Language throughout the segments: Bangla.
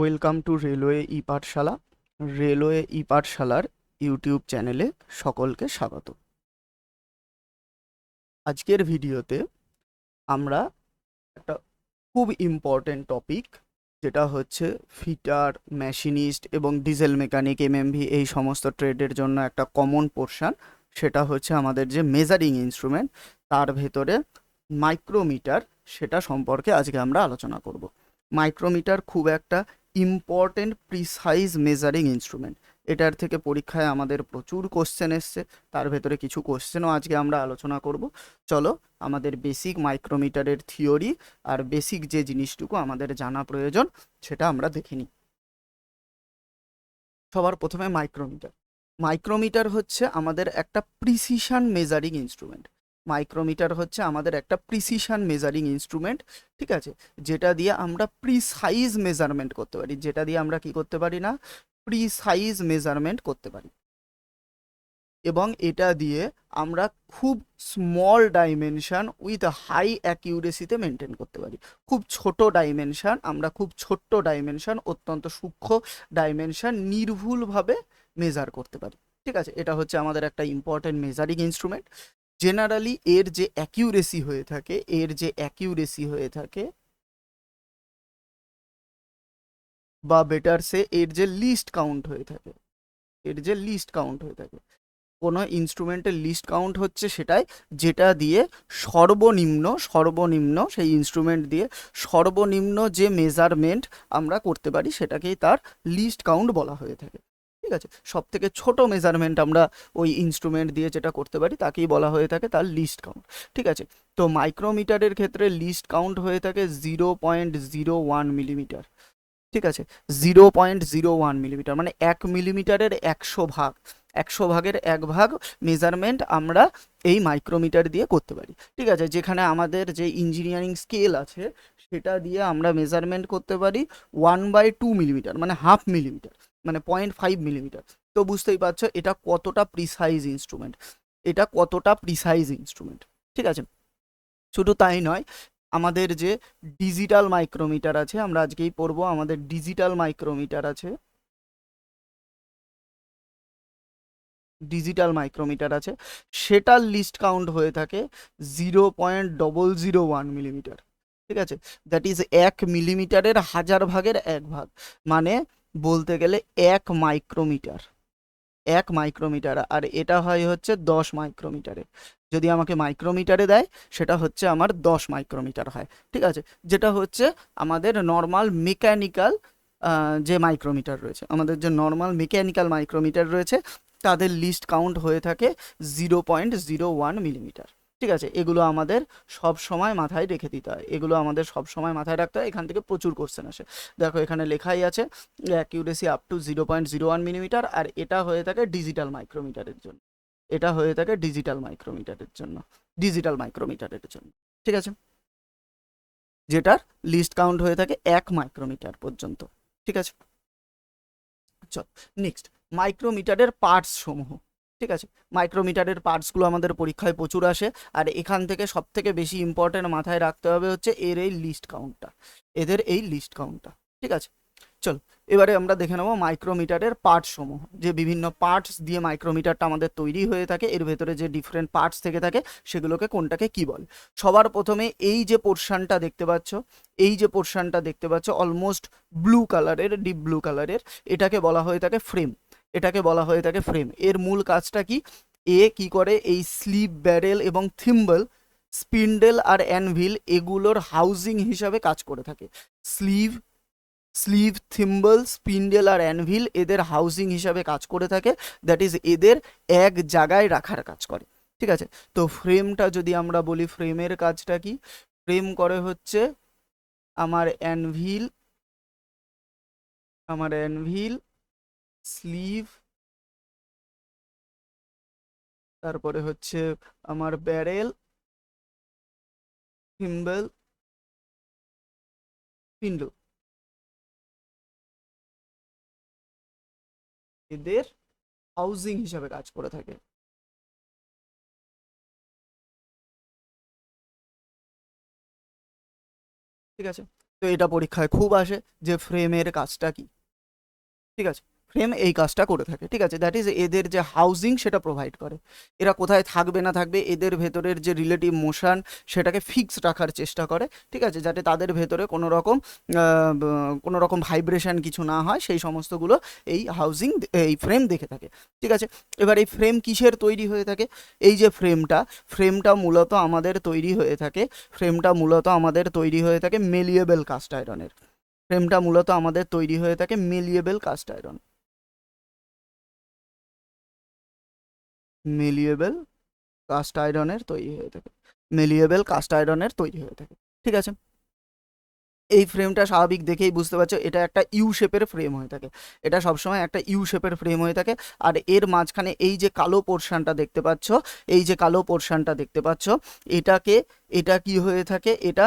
Welcome to railway E Pathsala. Railway E পাঠশালার YouTube চ্যানেলে সকলকে স্বাগত। আজকের ভিডিওতে আমরা একটা খুব ইম্পর্টেন্ট টপিক, যেটা হচ্ছে ফিটার, মেশিনিস্ট এবং ডিজেল মেকানিক, এমএমভি, এই সমস্ত ট্রেডের জন্য একটা কমন পোর্শন, সেটা হচ্ছে আমাদের যে মেজারিং ইনস্ট্রুমেন্ট, তার ভেতরে মাইক্রোমিটার, সেটা সম্পর্কে আজকে আমরা আলোচনা করব। মাইক্রোমিটার খুব একটা ইম্পর্টেন্ট প্রিসাইজ মেজারিং ইনস্ট্রুমেন্ট। এটার থেকে পরীক্ষায় আমাদের প্রচুর কোশ্চেন এসছে, তার ভেতরে কিছু কোশ্চেনও আজকে আমরা আলোচনা করব। চলো আমাদের বেসিক মাইক্রোমিটারের থিওরি আর বেসিক যে জিনিসটুকু আমাদের জানা প্রয়োজন সেটা আমরা দেখে নিই। সবার প্রথমে মাইক্রোমিটার। মাইক্রোমিটার হচ্ছে আমাদের একটা প্রিসিশন মেজারিং ইনস্ট্রুমেন্ট। মাইক্রোমিটার হচ্ছে আমাদের একটা প্রিসিশন মেজারিং ইনস্ট্রুমেন্ট, ঠিক আছে, যেটা দিয়ে আমরা প্রিসাইজ মেজারমেন্ট করতে পারি, যেটা দিয়ে আমরা কি করতে পারি না, প্রিসাইজ মেজারমেন্ট করতে পারি। এবং এটা দিয়ে আমরা খুব স্মল ডাইমেনশন উইথ হাই অ্যাকিউরেসিতে মেনটেন করতে পারি। খুব ছোট ডাইমেনশন, আমরা খুব ছোট্ট ডাইমেনশন, অত্যন্ত সূক্ষ্ম ডাইমেনশন নির্ভুলভাবে মেজার করতে পারি, ঠিক আছে। এটা হচ্ছে আমাদের একটা ইম্পর্টেন্ট মেজারিং ইনস্ট্রুমেন্ট। জেনারেলি এর যে অ্যাকিউরেসি হয়ে থাকে, বা বেটার সে এর যে লিস্ট কাউন্ট হয়ে থাকে, কোনো ইনস্ট্রুমেন্টের লিস্ট কাউন্ট হচ্ছে সেটাই, যেটা দিয়ে সর্বনিম্ন সেই ইনস্ট্রুমেন্ট দিয়ে সর্বনিম্ন যে মেজারমেন্ট আমরা করতে পারি সেটাকেই তার লিস্ট কাউন্ট বলা হয়ে থাকে, ঠিক আছে। সব থেকে ছোট মেজারমেন্ট আমরা ওই ইনস্ট্রুমেন্ট দিয়ে যেটা করতে পারি তাকেই বলা হয়ে থাকে তার লিস্ট কাউন্ট, ঠিক আছে। তো মাইক্রোমিটারের ক্ষেত্রে লিস্ট কাউন্ট হয়ে থাকে 0.01 মিলিমিটার, ঠিক আছে। 0.01 মিলিমিটার মানে 1 মিলিমিটারের 100 ভাগ, 100 ভাগের 1 ভাগ মেজারমেন্ট আমরা এই মাইক্রোমিটার দিয়ে করতে পারি, ঠিক আছে। যেখানে আমাদের যে ইঞ্জিনিয়ারিং স্কেল আছে সেটা দিয়ে আমরা মেজারমেন্ট করতে পারি 1/2 মিলিমিটার, মানে 1/2 মিলিমিটার, মানে 0.5 মিলিমিটার। তো বুঝতেই পারছো এটা কতটা প্রিসাইজ ইনস্ট্রুমেন্ট, ঠিক আছে। শুধু তাই নয়, আমাদের যে ডিজিটাল মাইক্রোমিটার আছে, আমরা আজকেই পড়বো, আমাদের ডিজিটাল মাইক্রোমিটার আছে, সেটার লিস্ট কাউন্ট হয়ে থাকে 0.001 মিলিমিটার, ঠিক আছে। দ্যাট ইজ 1 মিলিমিটারের 1000 ভাগের 1 ভাগ, মানে বলতে গেলে 1 মাইক্রোমিটার, 1 মাইক্রোমিটার। আর এটা হয় হচ্ছে 10 মাইক্রোমিটারে। যদি আমাকে মাইক্রোমিটারে দেয় সেটা হচ্ছে আমার 10 মাইক্রোমিটার হয়, ঠিক আছে। যেটা হচ্ছে আমাদের নর্মাল মেকানিক্যাল যে মাইক্রোমিটার রয়েছে, আমাদের যে নর্মাল মেকানিক্যাল মাইক্রোমিটার রয়েছে তাদের লিস্ট কাউন্ট হয়ে থাকে 0.01 মিলিমিটার, ঠিক আছে। এগুলো আমাদের সব সময় মাথায় রেখে দিতে হয়, এগুলো আমাদের সব সময় মাথায় রাখতে হয়, এখান থেকে প্রচুর কোশ্চেন আসে। দেখো এখানে লেখাই আছে অ্যাকিউরেসি আপ টু 0.01 মিলিমিটার, আর এটা হয়ে থাকে ডিজিটাল মাইক্রোমিটারের জন্য, এটা হয়ে থাকে ডিজিটাল মাইক্রোমিটারের জন্য, ঠিক আছে, যেটার লিস্ট কাউন্ট হয়ে থাকে 1 মাইক্রোমিটার পর্যন্ত, ঠিক আছে। চল নেক্সট, মাইক্রোমিটারের পার্টস সমূহ, ঠিক আছে। মাইক্রোমিটারের পার্টসগুলো আমাদের পরীক্ষায় প্রচুর আসে, আর এখান থেকে সব থেকে বেশি ইম্পর্টেন্ট মাথায় রাখতে হবে হচ্ছে এদের এই লিস্ট কাউন্টটা, ঠিক আছে। চলো এবারে আমরা দেখে নেবো মাইক্রোমিটারের পার্টস সমূহ, যে বিভিন্ন পার্টস দিয়ে মাইক্রোমিটারটা আমাদের তৈরি হয়ে থাকে, এর ভেতরে যে ডিফারেন্ট পার্টস থেকে থাকে সেগুলোকে কোনটাকে কি বলে। সবার প্রথমে এই যে পোর্শনটা দেখতে পাচ্ছ অলমোস্ট ব্লু কালারের, ডিপ ব্লু কালারের, এটাকে বলা হয়ে থাকে ফ্রেম। এর মূল কাজটা কি, কি করে, এই স্লিভ, ব্যারেল এবং থিম্বল, স্পিন্ডেল আর অ্যানভিল এগুলোর হাউজিং হিসাবে কাজ করে থাকে। স্লিভ থিম্বল, স্পিন্ডেল আর অ্যানভিল এদের হাউজিং হিসাবে কাজ করে থাকে, দ্যাট ইজ এদের এক জায়গায় রাখার কাজ করে, ঠিক আছে। তো ফ্রেমটা যদি আমরা বলি, ফ্রেমের কাজটা কি, ফ্রেম করে হচ্ছে আমার অ্যানভিল, স্লিভ, তারপরে হচ্ছে আমার ব্যারেল, থিম্বল, স্পিন্ডল, এদের হাউজিং হিসাবে কাজ করে থাকে, ঠিক আছে। তো এটা পরীক্ষায় খুব আসে যে ফ্রেমের কাজটা কি, ঠিক আছে। ফ্রেম এই কাজটা করে থাকে, ঠিক আছে। দ্যাট ইজ এদের যে হাউজিং সেটা প্রোভাইড করে, এরা কোথায় থাকবে না থাকবে এদের ভেতরের যে রিলেটিভ মোশন সেটাকে ফিক্স রাখার চেষ্টা করে, ঠিক আছে, যাতে তাদের ভেতরে কোনো রকম ভাইব্রেশন কিছু না হয়, সেই সমস্তগুলো এই হাউজিং এই ফ্রেম দেখে থাকে, ঠিক আছে। এবার এই ফ্রেম কিসের তৈরি হয়ে থাকে? এই যে ফ্রেমটা মূলত আমাদের তৈরি হয়ে থাকে, মেলিয়েবল কাস্ট আয়রনের। ফ্রেমটা মূলত আমাদের তৈরি হয়ে থাকে মেলিয়েবল কাস্ট আয়রন, মেলিয়েবল কাস্ট আয়রনের তৈরি হয়ে থাকে, ঠিক আছে। এই ফ্রেমটা স্বাভাবিক দেখেই বুঝতে পারছো এটা একটা ইউ শেপের ফ্রেম হয়ে থাকে, এটা সবসময় একটা ইউ শেপের ফ্রেম হয়ে থাকে। আর এর মাঝখানে এই যে কালো পোর্শনটা দেখতে পাচ্ছ, এটা কি হয়ে থাকে, এটা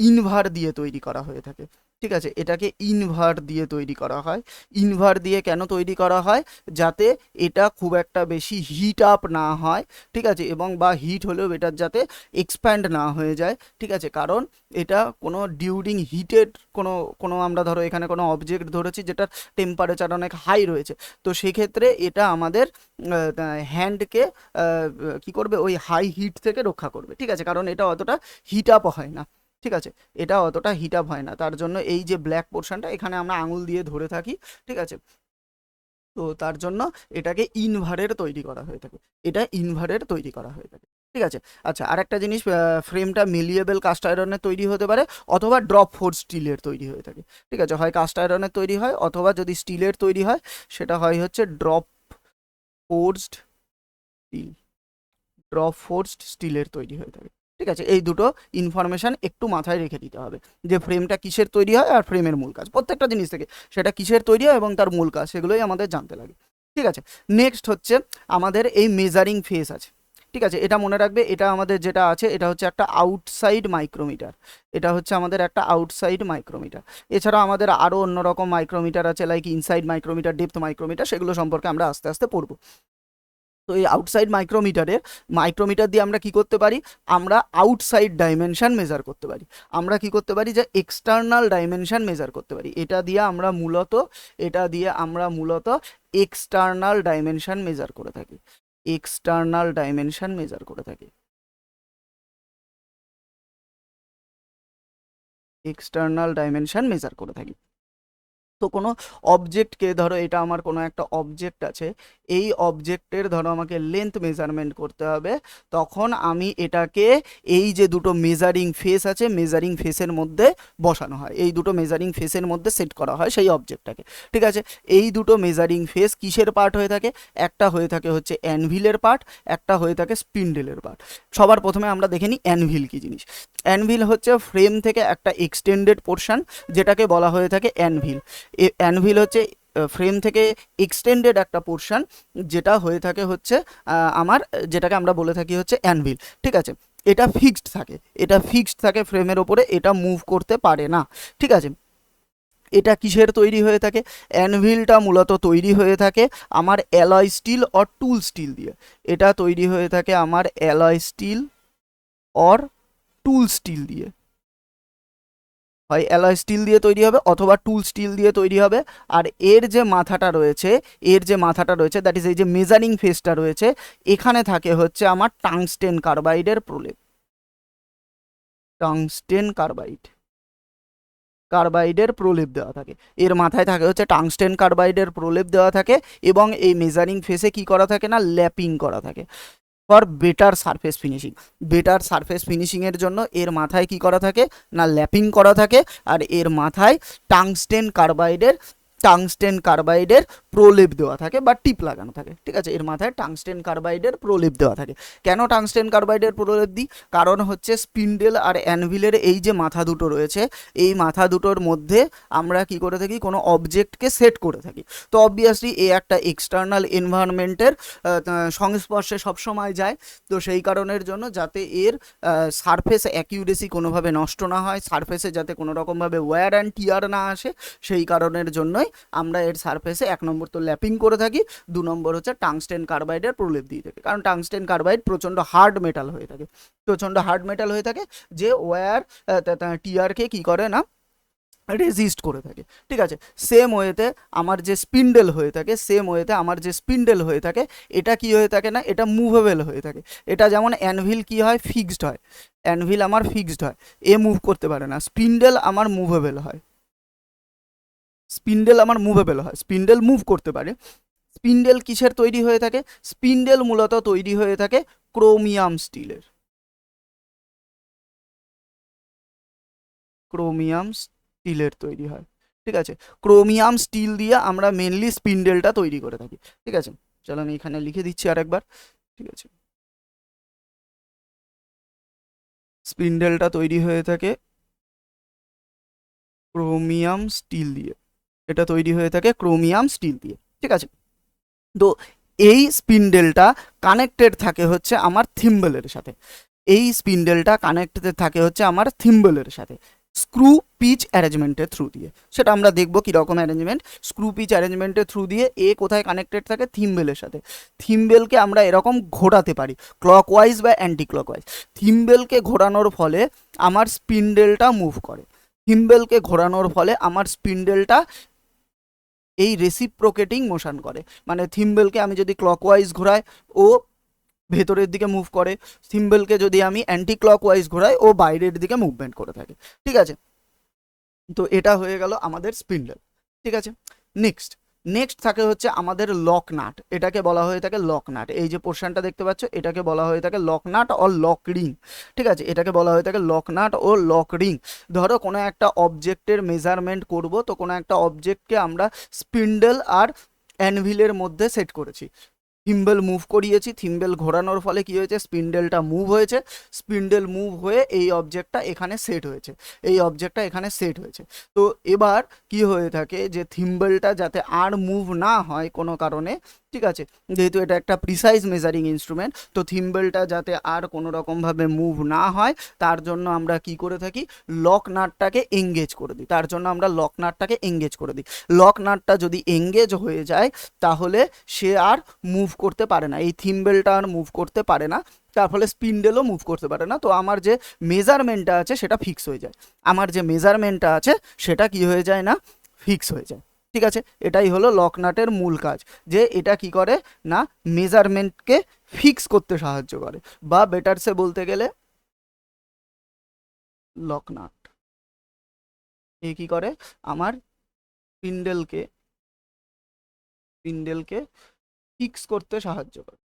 ইনভার দিয়ে তৈরি করা হয়ে থাকে, ঠিক আছে। এটাকে ইনভার দিয়ে তৈরি করা হয়। ইনভার দিয়ে কেন তৈরি করা হয়? যাতে এটা খুব একটা বেশি হিট আপ না হয়, ঠিক আছে, এবং বা হিট হলেও এটার যাতে এক্সপ্যান্ড না হয়ে যায়, ঠিক আছে। কারণ এটা কোনো ডিউরিং হিটেড কোনো কোনো আমরা ধরো এখানে কোনো অবজেক্ট ধরেছি যেটার টেম্পারেচার অনেক হাই রয়েছে, তো সেক্ষেত্রে এটা আমাদের হ্যান্ডকে কি করবে, ওই হাই হিট থেকে রক্ষা করবে, ঠিক আছে, কারণ এটা অতটা হিট আপ হয় না, ঠিক আছে, তার জন্য এই যে ব্ল্যাক পোর্শনটা এখানে আমরা আঙুল দিয়ে ধরে থাকি, ঠিক আছে। তো তার জন্য এটাকে ইনভারের তৈরি করা হয়ে থাকে, ঠিক আছে। আচ্ছা, আরেকটা জিনিস, ফ্রেমটা মিলিয়েবল কাস্ট আয়রনের তৈরি হতে পারে অথবা ড্রপ ফোর্স স্টিলের তৈরি হয়ে থাকে, ঠিক আছে। হয় কাস্ট আয়রনের তৈরি হয় অথবা যদি স্টিলের তৈরি হয় সেটা হয় হচ্ছে ফোর্সড স্টিল ড্রপ ফোর্সড স্টিলের তৈরি হয়ে থাকে, ঠিক আছে। এই দুটো ইনফরমেশন একটু মাথায় রেখে দিতে হবে, যে ফ্রেমটা কিসের তৈরি হয় আর ফ্রেমের মূল কাজ, প্রত্যেকটা জিনিস থেকে সেটা কিসের তৈরি হয় এবং তার মূল কাজ, সেগুলোই আমাদের জানতে লাগে, ঠিক আছে। নেক্সট হচ্ছে আমাদের এই মেজারিং ফেস আছে, ঠিক আছে। এটা মনে রাখবে, এটা আমাদের যেটা আছে এটা হচ্ছে একটা আউটসাইড মাইক্রোমিটার, এছাড়া আমাদের আরও অন্যরকম মাইক্রোমিটার আছে, like inside micrometer, depth micrometer, সেগুলো সম্পর্কে আমরা আস্তে আস্তে পড়বো। তো এই আউটসাইড মাইক্রোমিটার দিয়ে আমরা কি করতে পারি, আমরা আউটসাইড ডাইমেনশন মেজার করতে পারি, যে এক্সটার্নাল ডাইমেনশন মেজার করতে পারি। এটা দিয়ে আমরা মূলত এক্সটার্নাল ডাইমেনশন মেজার করে থাকি, এক্সটার্নাল ডাইমেনশন মেজার করে থাকি তো কোনো অবজেক্টকে ধরো, এটা আমার কোনো একটা অবজেক্ট আছে, এই অবজেক্টের ধরো আমাকে লেন্থ মেজারমেন্ট করতে হবে, তখন আমি এটাকে এই যে দুটো মেজারিং ফেস আছে মেজারিং ফেসের মধ্যে বসানো হয়, এই দুটো মেজারিং ফেসের মধ্যে সেট করা হয় সেই অবজেক্টটাকে, ঠিক আছে। এই দুটো মেজারিং ফেস কিসের পার্ট হয়ে থাকে? একটা হয়ে থাকে হচ্ছে অ্যানভিলের পার্ট, একটা হয়ে থাকে স্পিন্ডেলের পার্ট। সবার প্রথমে আমরা দেখে নিই অ্যানভিল কি জিনিস। অ্যানভিল হচ্ছে ফ্রেম থেকে একটা এক্সটেন্ডেড পোর্শন, যেটাকে বলা হয়ে থাকে অ্যানভিল। অ্যানভিল হচ্ছে ফ্রেম থেকে এক্সটেন্ডেড একটা পোর্শন, যেটা হয়ে থাকে হচ্ছে যেটাকে আমরা বলে থাকি হচ্ছে অ্যানভিল, ঠিক আছে। এটা ফিক্সড থাকে ফ্রেমের ওপরে, এটা মুভ করতে পারে না, ঠিক আছে। এটা কিসের তৈরি হয়ে থাকে? অ্যানভিলটা মূলত তৈরি হয়ে থাকে আমার alloy steel or tool steel দিয়ে, এটা তৈরি হয়ে থাকে আমার alloy steel or tool steel দিয়ে, হয় অ্যালয় স্টিল দিয়ে তৈরি হবে অথবা টুল স্টিল দিয়ে তৈরি হবে। আর এর যে মাথাটা রয়েছে দ্যাট ইজ এই যে মেজারিং ফেসটা রয়েছে, এখানে থাকে হচ্ছে আমার টাংস্টেন কার্বাইডের প্রলেপ, কার্বাইডের প্রলেপ দেওয়া থাকে, এর মাথায় থাকে হচ্ছে টাংস্টেন কার্বাইডের প্রলেপ দেওয়া থাকে, এবং এই মেজারিং ফেসে কি করা থাকে না, ল্যাপিং করা থাকে ফর বেটার সারফেস ফিনিশিংয়ের জন্য এর মাথায় কি করা থাকে না, ল্যাপিং করা থাকে, আর এর মাথায় টাংস্টেন কার্বাইডের প্রলেপ দেওয়া থাকে বা টিপ লাগানো থাকে, ঠিক আছে। এর মাথায় টাংস্টেন কার্বাইডের প্রলেপ দেওয়া থাকে। কেন টাংস্টেন কার্বাইডের প্রলেপ দিই? কারণ হচ্ছে স্পিন্ডেল আর অ্যানভিলের এই যে মাথা দুটো রয়েছে, এই মাথা দুটোর মধ্যে আমরা কি করে থাকি, কোনো অবজেক্টকে সেট করে থাকি। তো অবভিয়াসলি এ একটা এক্সটার্নাল এনভায়রনমেন্টের সংস্পর্শে সবসময় যায়, তো সেই কারণের জন্য যাতে এর সারফেস অ্যাকিউরেসি কোনোভাবে নষ্ট না হয়, সারফেসে যাতে কোনো রকমভাবে ওয়্যার অ্যান্ড টিয়ার না আসে, সেই কারণের জন্যই আমরা এর সারফেসে 1 নম্বর তো ল্যাপিং করে থাকি, 2 নম্বর হচ্ছে টাংস্টেন কার্বাইডের প্রলেপ দিয়ে থাকে, কারণ টাংস্টেন কার্বাইড প্রচণ্ড হার্ড মেটাল হয়ে থাকে, যে ওয়্যার টিয়ারকে কি করে না, রেজিস্ট করে থাকে। ঠিক আছে, সেম ওয়েতে আমার যে স্পিন্ডেল হয়ে থাকে, সেম ওয়েতে আমার যে স্পিন্ডেল হয়ে থাকে, এটা কি হয়ে থাকে না, এটা মুভেবল হয়ে থাকে। এটা যেমন অ্যানভিল কি হয়, ফিক্সড হয়, অ্যানভিল আমার ফিক্সড হয়, এ মুভ করতে পারে না। স্পিন্ডেল আমার মুভেবল হয়, স্পিন্ডেল আমার মুভেবল হয়, স্পিন্ডেল মুভ করতে পারে। স্পিন্ডেল কিসের তৈরি হয়ে থাকে, স্পিন্ডেল মূলত তৈরি হয়ে থাকে ক্রোমিয়াম স্টিলের, ক্রোমিয়াম স্টিলের তৈরি হয়। ঠিক আছে, ক্রোমিয়াম স্টিল দিয়ে আমরা মেনলি স্পিন্ডেলটা তৈরি করে থাকি। ঠিক আছে, চলো আমি এখানে লিখে দিচ্ছি আরেকবার। ঠিক আছে, স্পিন্ডেলটা তৈরি হয়ে থাকে ক্রোমিয়াম স্টিল দিয়ে, এটা তৈরি হয়ে থাকে ক্রোমিয়াম স্টিল দিয়ে। ঠিক আছে, তো এই স্পিন্ডেলটা কানেক্টেড থাকে হচ্ছে আমার থিম্বলের সাথে, এই স্পিন্ডেলটা কানেক্টেড থাকে হচ্ছে আমার থিম্বলের সাথে স্ক্রু পিচ অ্যারেঞ্জমেন্টের থ্রু দিয়ে। সেটা আমরা দেখবো কীরকম অ্যারেঞ্জমেন্ট। স্ক্রু পিচ অ্যারেঞ্জমেন্টের থ্রু দিয়ে এ কোথায় কানেক্টেড থাকে, থিম্বেলের সাথে। থিম্বেলকে আমরা এরকম ঘোরাতে পারি ক্লকওয়াইজ বা অ্যান্টি ক্লকওয়াইজ। থিম্বেলকে ঘোরানোর ফলে আমার স্পিন্ডেলটা মুভ করে, থিম্বেলকে ঘোরানোর ফলে আমার স্পিন্ডেলটা এই রেসিপ্রোকেটিং মোশন করে। মানে থিম্বেলকে আমি যদি ক্লকওয়াইজ ঘোরাই ও ভেতরের দিকে মুভ করে, থিম্বেলকে যদি আমি অ্যান্টি ক্লকওয়াইজ ঘোরাই ও বাইরের দিকে মুভমেন্ট করে থাকে। ঠিক আছে, তো এটা হয়ে গেল আমাদের স্পিন্ডেল। ঠিক আছে, নেক্সট নেক্সট থাকে হচ্ছে আমাদের লক নাট, এটাকে বলা হয়ে থাকে লক নাট। এই যে পোর্শনটা দেখতে পাচ্ছ, এটাকে বলা হয়ে থাকে লক নাট ও লক রিং। ঠিক আছে, এটাকে বলা হয়ে থাকে লক নাট ও লক রিং। ধরো কোনো একটা অবজেক্টের মেজারমেন্ট করব, তো কোনো একটা অবজেক্টকে আমরা স্পিন্ডেল আর অ্যানভিলের মধ্যে সেট করেছি, থিম্বেল মুভ করিয়েছি, থিম্বেল ঘোরানোর ফলে কি হয়েছে, স্পিন্ডেলটা মুভ হয়েছে, স্পিন্ডেল মুভ হয়ে এই অবজেক্টটা এখানে সেট হয়েছে, এই অবজেক্টটা এখানে সেট হয়েছে। তো এবার কি হয়ে থাকে যে থিম্বেলটা যাতে আর মুভ না হয় কোনো কারণে, ঠিক আছে, যেহেতু এটা একটা প্রিসাইজ মেজারিং ইনস্ট্রুমেন্ট, তো থিম্বেলটা যাতে আর কোনো রকমভাবে মুভ না হয় তার জন্য আমরা কি করে থাকি, লক নাটটাকে এঙ্গেজ করে দিই, তার জন্য আমরা লক নাটটাকে এঙ্গেজ করে দিই। লক নাটটা যদি এঙ্গেজ হয়ে যায় তাহলে সে আর মুভ করতে পারে না, এই থিম্বেলটা আর মুভ করতে পারে না, তার ফলে স্পিন্ডেলও মুভ করতে পারে না। তো আমার যে মেজারমেন্টটা আছে সেটা ফিক্স হয়ে যায়, আমার যে মেজারমেন্টটা আছে সেটা কি হয়ে যায় না, ফিক্স হয়ে যায়। ঠিক আছে, এটাই হলো লক নাটের মূল কাজ, যে এটা কি করে না মেজারমেন্টকে ফিক্স করতে সাহায্য করে, বা বেটার সে বলতে গেলে লক নাট এ কি করে আমার স্পিন্ডেলকে স্পিন্ডেলকে ফিক্স করতে সাহায্য করে।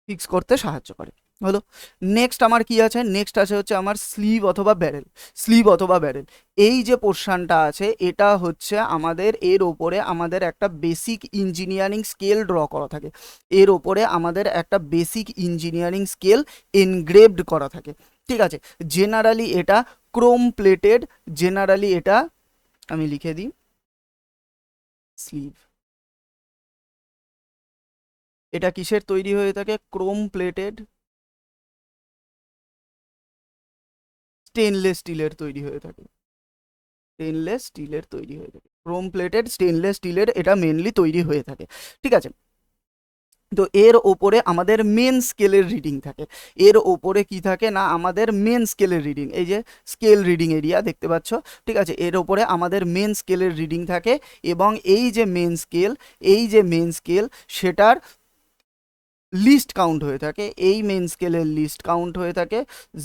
ফিক্স করতে সাহায্য করে হলো। নেক্সট আমার কি আছে, নেক্সট আছে হচ্ছে আমার স্লিভ অথবা ব্যারেল। স্লিভ অথবা ব্যারেল, এই যে পোর্শনটা আছে এটা হচ্ছে আমাদের, এর ওপরে আমাদের একটা বেসিক ইঞ্জিনিয়ারিং স্কেল ড্র করা থাকে, এর ওপরে আমাদের একটা বেসিক ইঞ্জিনিয়ারিং স্কেল এনগ্রেভড করা থাকে। ঠিক আছে, জেনারেলি এটা ক্রোম প্লেটেড, জেনারেলি এটা আমি লিখে দিই স্লিভ, এটা কিসের তৈরি হয়ে থাকে, ক্রোম প্লেটেড স্টেনলেস স্টিলের তৈরি হয়ে থাকে, স্টেনলেস স্টিলের তৈরি হয়ে থাকে, ক্রোম প্লেটেড স্টেনলেস স্টিলের এটা মেনলি তৈরি হয়ে থাকে। ঠিক আছে, তো এর ওপরে আমাদের মেন স্কেলের রিডিং থাকে, এর ওপরে কি থাকে না আমাদের মেন স্কেলের রিডিং, এই যে স্কেল রিডিং এরিয়া দেখতে পাচ্ছ। ঠিক আছে, এর ওপরে আমাদের মেন স্কেলের রিডিং থাকে, এবং এই যে মেন স্কেল, এই যে মেন স্কেল সেটার লিস্ট কাউন্ট হয়ে থাকে, এই মেন স্কেলের লিস্ট কাউন্ট হয়ে থাকে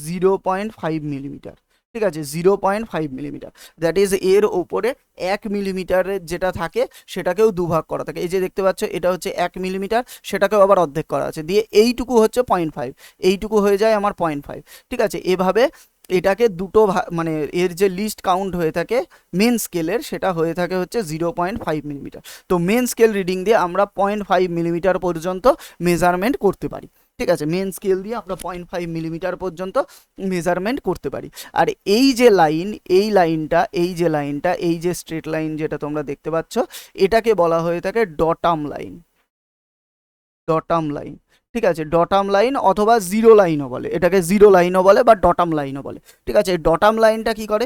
0.5 মিলিমিটার। ঠিক আছে, 0.5 মিলিমিটার, দ্যাট ইজ এর ওপরে 1 মিলিমিটারের যেটা থাকে সেটাকেও দুভাগ করা থাকে। এই যে দেখতে পাচ্ছ এটা হচ্ছে 1 মিলিমিটার, সেটাকেও আবার অর্ধেক করা আছে, দিয়ে এইটুকু হচ্ছে 0.5, এইটুকু হয়ে যায় আমার 0.5। ঠিক আছে, এভাবে এটাকে দুটো মানে এর যে লিস্ট কাউন্ট হয়ে থাকে মেন স্কেলের সেটা হয়ে থাকে হচ্ছে 0.5 মিলিমিটার। তো মেন স্কেল রিডিং দিয়ে আমরা 0.5 মিলিমিটার পর্যন্ত মেজারমেন্ট করতে পারি। ঠিক আছে, মেন স্কেল দিয়ে আমরা 0.5 মিলিমিটার পর্যন্ত মেজারমেন্ট করতে পারি। আর এই যে লাইন, এই লাইনটা, এই যে লাইনটা, এই যে স্ট্রেট লাইন যেটা তোমরা দেখতে পাচ্ছ, এটাকে বলা হয়ে থাকে ডটাম লাইন, ডটাম লাইন। ঠিক আছে, ডটাম লাইন অথবা জিরো লাইনও বলে, এটাকে জিরো লাইনও বলে বা ডটাম লাইনও বলে। ঠিক আছে, ডটাম লাইনটা কি করে,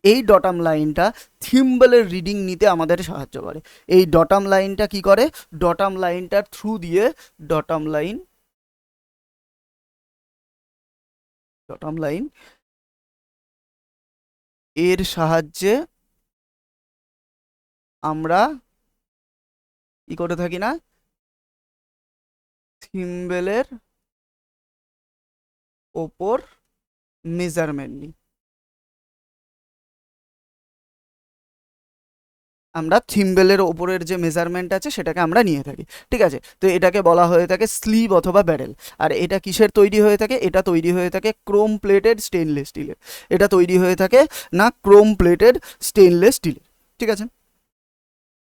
এই ডটাম লাইনটা থিম্বলের রিডিং নিতে আমাদের সাহায্য করে। এই ডটাম লাইনটা কি করে, ডটাম লাইনটার থ্রু দিয়ে ডটাম লাইন বটম লাইন, এর সাহায্যে আমরা কি করে থাকি না, থিম্বেলের ওপর মেজারমেন্ট নিই। আমরা থিম্বেলের ওপরের যে মেজারমেন্ট আছে সেটাকে আমরা নিয়ে থাকি, ঠিক আছে। তো এটাকে বলা হয়ে থাকে স্লিভ অথবা ব্যারেল। আর এটা কিসের তৈরি হয়ে থাকে, এটা তৈরি হয়ে থাকে ক্রোম প্লেটেড স্টেনলেস স্টিলের। এটা তৈরি হয়ে থাকে না ক্রোম প্লেটেড স্টেনলেস স্টিলের, ঠিক আছে।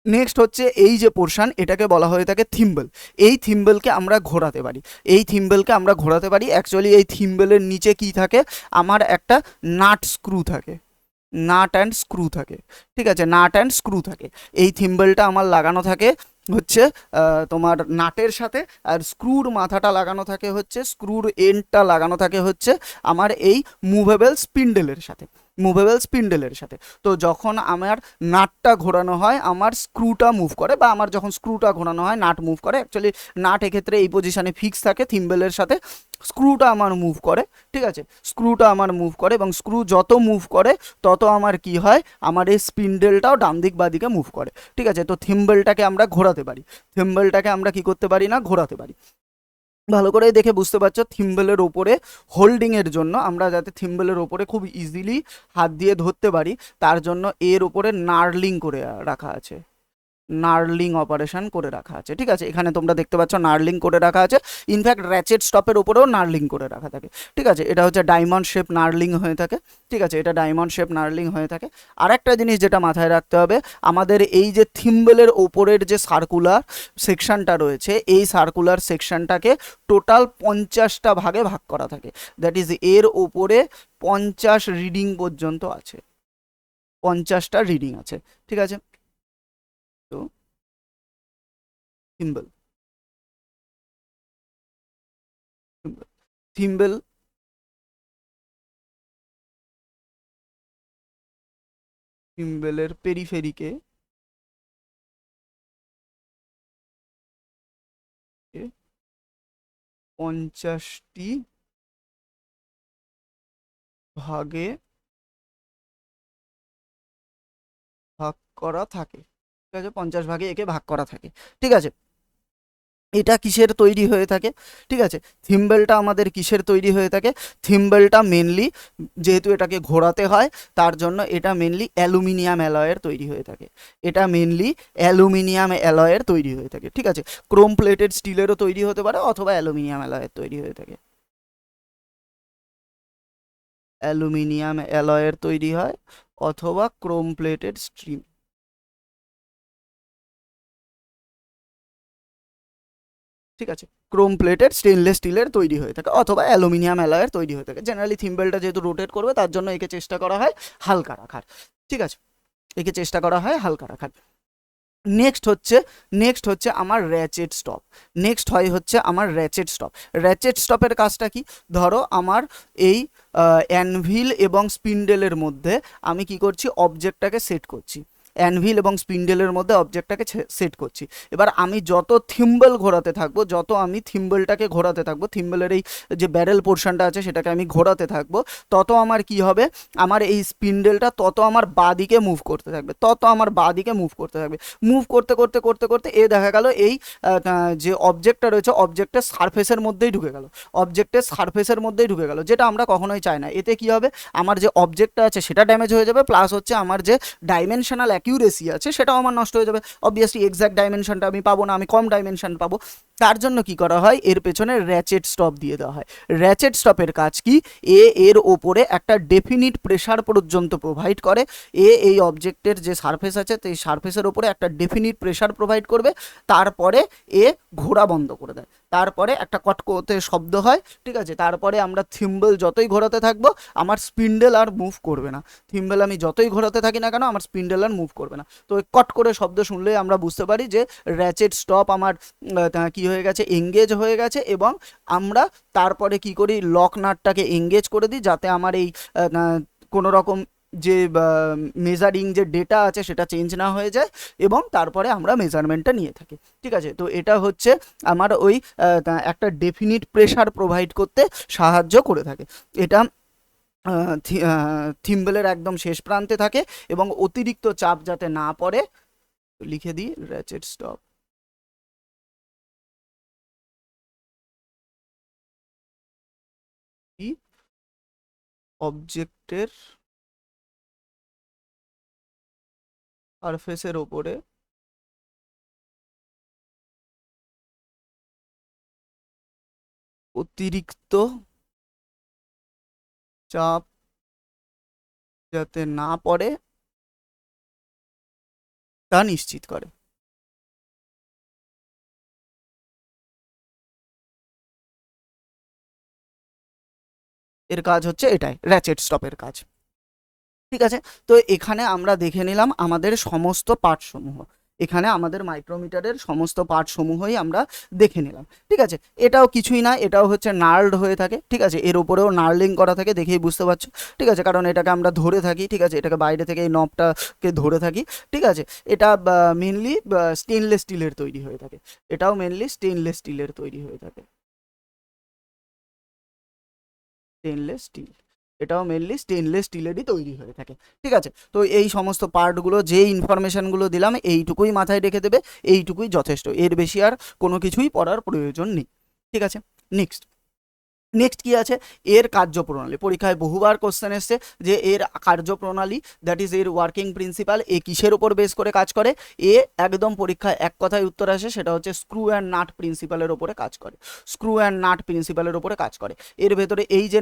নেক্সট হচ্ছে এই যে পোর্শন, এটাকে বলা হয়ে থাকে থিম্বল। এই থিম্বলকে আমরা ঘোরাতে পারি, এই থিম্বলকে আমরা ঘোরাতে পারি। অ্যাকচুয়ালি এই থিম্বলের নিচে কি থাকে, আমার একটা নাট স্ক্রু থাকে, নাট অ্যান্ড স্ক্রু থাকে, ঠিক আছে, নাট অ্যান্ড স্ক্রু থাকে। এই থিম্বলটা আমার লাগানো থাকে হচ্ছে তোমার নাটের সাথে, আর স্ক্রুর মাথাটা লাগানো থাকে হচ্ছে, স্ক্রুর এন্ডটা লাগানো থাকে হচ্ছে আমার এই মুভেবল স্পিন্ডেলের সাথে, মুভেবল স্পিন্ডেলের সাথে। তো যখন আমার নাটটা ঘোরানো হয় আমার স্ক্রুটা মুভ করে, বা আমার যখন স্ক্রুটা ঘোরানো হয় নাট মুভ করে। অ্যাকচুয়ালি নাট এক্ষেত্রে এই পজিশনে ফিক্স থাকে থিম্বেলের সাথে, স্ক্রুটা আমার মুভ করে, ঠিক আছে, স্ক্রুটা আমার মুভ করে, এবং স্ক্রু যত মুভ করে তত আমার কি হয়, আমার এই স্পিন্ডেলটাও ডান দিক বা দিকে মুভ করে, ঠিক আছে। তো থিম্বেলটাকে আমরা ঘোরাতে পারি, থিম্বেলটাকে আমরা কি করতে পারি না, ঘোরাতে পারি। ভালো করে দেখে বুঝতে পারছো থিম্বেলের ওপরে হোল্ডিংয়ের জন্য, আমরা যাতে থিম্বেলের ওপরে খুব ইজিলি হাত দিয়ে ধরতে পারি তার জন্য এর ওপরে নার্লিং করে রাখা আছে, নার্লিং অপারেশন করে রাখা আছে, ঠিক আছে। এখানে তোমরা দেখতে পাচ্ছ নার্লিং করে রাখা আছে। ইনফ্যাক্ট র্যাচেট স্টপের উপরেও নার্লিং করে রাখা থাকে, ঠিক আছে। এটা হচ্ছে ডায়মন্ড শেপ নার্লিং হয়ে থাকে, ঠিক আছে, এটা ডায়মন্ড শেপ নার্লিং হয়ে থাকে। আর একটা জিনিস যেটা মাথায় রাখতে হবে, আমাদের এই যে থিম্বেলের ওপরের যে সার্কুলার সেকশনটা রয়েছে, এই সার্কুলার সেকশনটাকে টোটাল 50টা ভাগে ভাগ করা থাকে। দ্যাট ইজ এর ওপরে 50 রিডিং পর্যন্ত আছে, 50টা রিডিং আছে, ঠিক আছে। তো থিম্বেল, থিম্বেল থিম্বেলের পেরিফেরিকে 50টি ভাগে ভাগ করা থাকে, ঠিক আছে, 50 ভাগে একে ভাগ করা থাকে, ঠিক আছে। এটা কিসের তৈরি হয়ে থাকে, ঠিক আছে, থিম্বেলটা আমাদের কিসের তৈরি হয়ে থাকে, থিম্বেলটা মেনলি যেহেতু এটাকে ঘোরাতে হয় তার জন্য এটা মেনলি অ্যালুমিনিয়াম অ্যালয়ের তৈরি হয়ে থাকে, এটা মেনলি অ্যালুমিনিয়াম অ্যালয়ের তৈরি হয়ে থাকে, ঠিক আছে। ক্রোম প্লেটেড স্টিলেরও তৈরি হতে পারে অথবা অ্যালুমিনিয়াম অ্যালয়ের তৈরি হয়ে থাকে, অ্যালুমিনিয়াম অ্যালয়ের তৈরি হয় অথবা ক্রোম প্লেটেড স্টিল, ঠিক আছে, ক্রোম প্লেটেড স্টেনলেস স্টিলের তৈরি হয়ে থাকে অথবা অ্যালুমিনিয়াম অ্যালয়ের তৈরি হয়ে থাকে। জেনারেলি থিম্বেলটা যেহেতু রোটেট করবে তার জন্য একে চেষ্টা করা হয় হালকা রাখার, ঠিক আছে, একে চেষ্টা করা হয় হালকা রাখার। নেক্সট হচ্ছে আমার র্যাচেট স্টপ, নেক্সট হয় হচ্ছে আমার র্যাচেট স্টপ। র্যাচেট স্টপের কাজটা কি, ধরো আমার এই অ্যানভিল এবং স্পিন্ডেলের মধ্যে আমি কি করছি, অবজেক্টটাকে সেট করছি, অ্যানভিল এবং স্পিন্ডেলের মধ্যে অবজেক্টটাকে সেট করছি। এবার আমি যত থিম্বল ঘোরাতে থাকবো, যত আমি থিম্বলটাকে ঘোরাতে থাকবো, থিম্বলের এই যে ব্যারেল পোর্শনটা আছে সেটাকে আমি ঘোরাতে থাকবো, তত আমার কি হবে, আমার এই স্পিন্ডেলটা তত আমার বাঁ দিকে মুভ করতে থাকবে, তত আমার বাঁ দিকে মুভ করতে থাকবে। মুভ করতে করতে করতে করতে এ দেখা গেল এই যে অবজেক্টটা রয়েছে অবজেক্টের সারফেসের মধ্যেই ঢুকে গেল, অবজেক্টের সারফেসের মধ্যেই ঢুকে গেল, যেটা আমরা কখনোই চাই না। এতে কি হবে, আমার যে অবজেক্টটা আছে সেটা ড্যামেজ হয়ে যাবে, প্লাস হচ্ছে আমার যে ডাইমেনশনাল অ্যাকিউরেসি আছে সেটাও আমার নষ্ট হয়ে যাবে। অবভিয়াসলি এক্স্যাক্ট ডাইমেনশনটা আমি পাবো না, আমি কম ডাইমেনশন পাবো। তার জন্য কি করা হয়, এর পেছনে র্যাচেট স্টপ দিয়ে দেওয়া হয়। র্যাচেট স্টপের কাজ কি, এর ওপরে একটা ডেফিনিট প্রেশার পর্যন্ত প্রোভাইড করে, এই অবজেক্টের যে সারফেস আছে সেই সারফেসের ওপরে একটা ডেফিনিট প্রেশার প্রোভাইড করবে, তারপরে ঘোরা বন্ধ করে দেয়, তারপরে একটা কটকতে শব্দ হয়, ঠিক আছে। তারপরে আমরা থিম্বল যতই ঘোরাতে থাকবো আমার স্পিন্ডেল আর মুভ করবে না, থিম্বল আমি যতই ঘোরাতে থাকি না কেন আমার স্পিন্ডেল আর মুভ করবে না। তো কট করে শব্দ শুনলেই আমরা বুঝতে পারি যে র্যাচেট স্টপ আমার কি হয়ে গেছে, এঙ্গেজ হয়ে গেছে। এবং আমরা তারপরে কি করি, লক নাটটাকে এঙ্গেজ করে দিই যাতে আমার এই কোনো রকম যে মেজারিং যে ডেটা আছে সেটা চেঞ্জ না হয়ে যায়, এবং তারপরে আমরা মেজারমেন্টটা নিয়ে থাকি। ঠিক আছে, তো এটা হচ্ছে আমার ওই একটা ডেফিনিট প্রেশার প্রোভাইড করতে সাহায্য করে থাকে। এটা থিম্বলের একদম শেষ প্রান্তে থাকে, এবং অতিরিক্ত চাপ যাতে না পড়ে, লিখে দিই র্যাচেট স্টপ। অবজেক্টের সারফেসের ওপরে অতিরিক্ত চাপ যাতে না পড়ে তা নিশ্চিত করে। এর কাজ হচ্ছে এটাই, র্যাচেট স্টপের কাজ। ঠিক আছে, তো এখানে আমরা দেখে নিলাম আমাদের সমস্ত পার্টসমূহ, এখানে আমাদের মাইক্রোমিটারের সমস্ত পার্টসমূহই আমরা দেখে নিলাম। ঠিক আছে, এটাও কিছুই না, এটাও হচ্ছে নার্লড হয়ে থাকে। ঠিক আছে, এর উপরেও নার্লিং করা থাকে, দেখেই বুঝতে পারছো। ঠিক আছে, কারণ এটাকে আমরা ধরে থাকি। ঠিক আছে, এটাকে বাইরে থেকে এই নবটাকে ধরে থাকি। ঠিক আছে, এটা মেনলি স্টেনলেস স্টিলের তৈরি হয়ে থাকে, এটাও মেনলি স্টেনলেস স্টিলের তৈরি হয়ে থাকে, স্টেনলেস স্টিল, এটাও মেনলি স্টেনলেস স্টিলেরই তৈরি হয়ে থাকে। ঠিক আছে, তো এই সমস্ত পার্টগুলো, যে ইনফরমেশনগুলো দিলাম এইটুকুই মাথায় রেখে দেবে, এইটুকুই যথেষ্ট, এর বেশি আর কোনো কিছুই পড়ার প্রয়োজন নেই। ঠিক আছে, নেক্সট নেক্সট কি আছে, এর কার্যপ্রণালী। পরীক্ষায় বহুবার কোশ্চেন এসছে যে এর কার্যপ্রণালী, দ্যাট ইজ এর ওয়ার্কিং প্রিন্সিপাল, এ কিসের উপর বেস করে কাজ করে। এ একদম পরীক্ষায় এক কথায় উত্তর আসে, সেটা হচ্ছে স্ক্রু অ্যান্ড নাট প্রিন্সিপালের ওপরে কাজ করে, স্ক্রু অ্যান্ড নাট প্রিন্সিপালের ওপরে কাজ করে। এর ভেতরে এই যে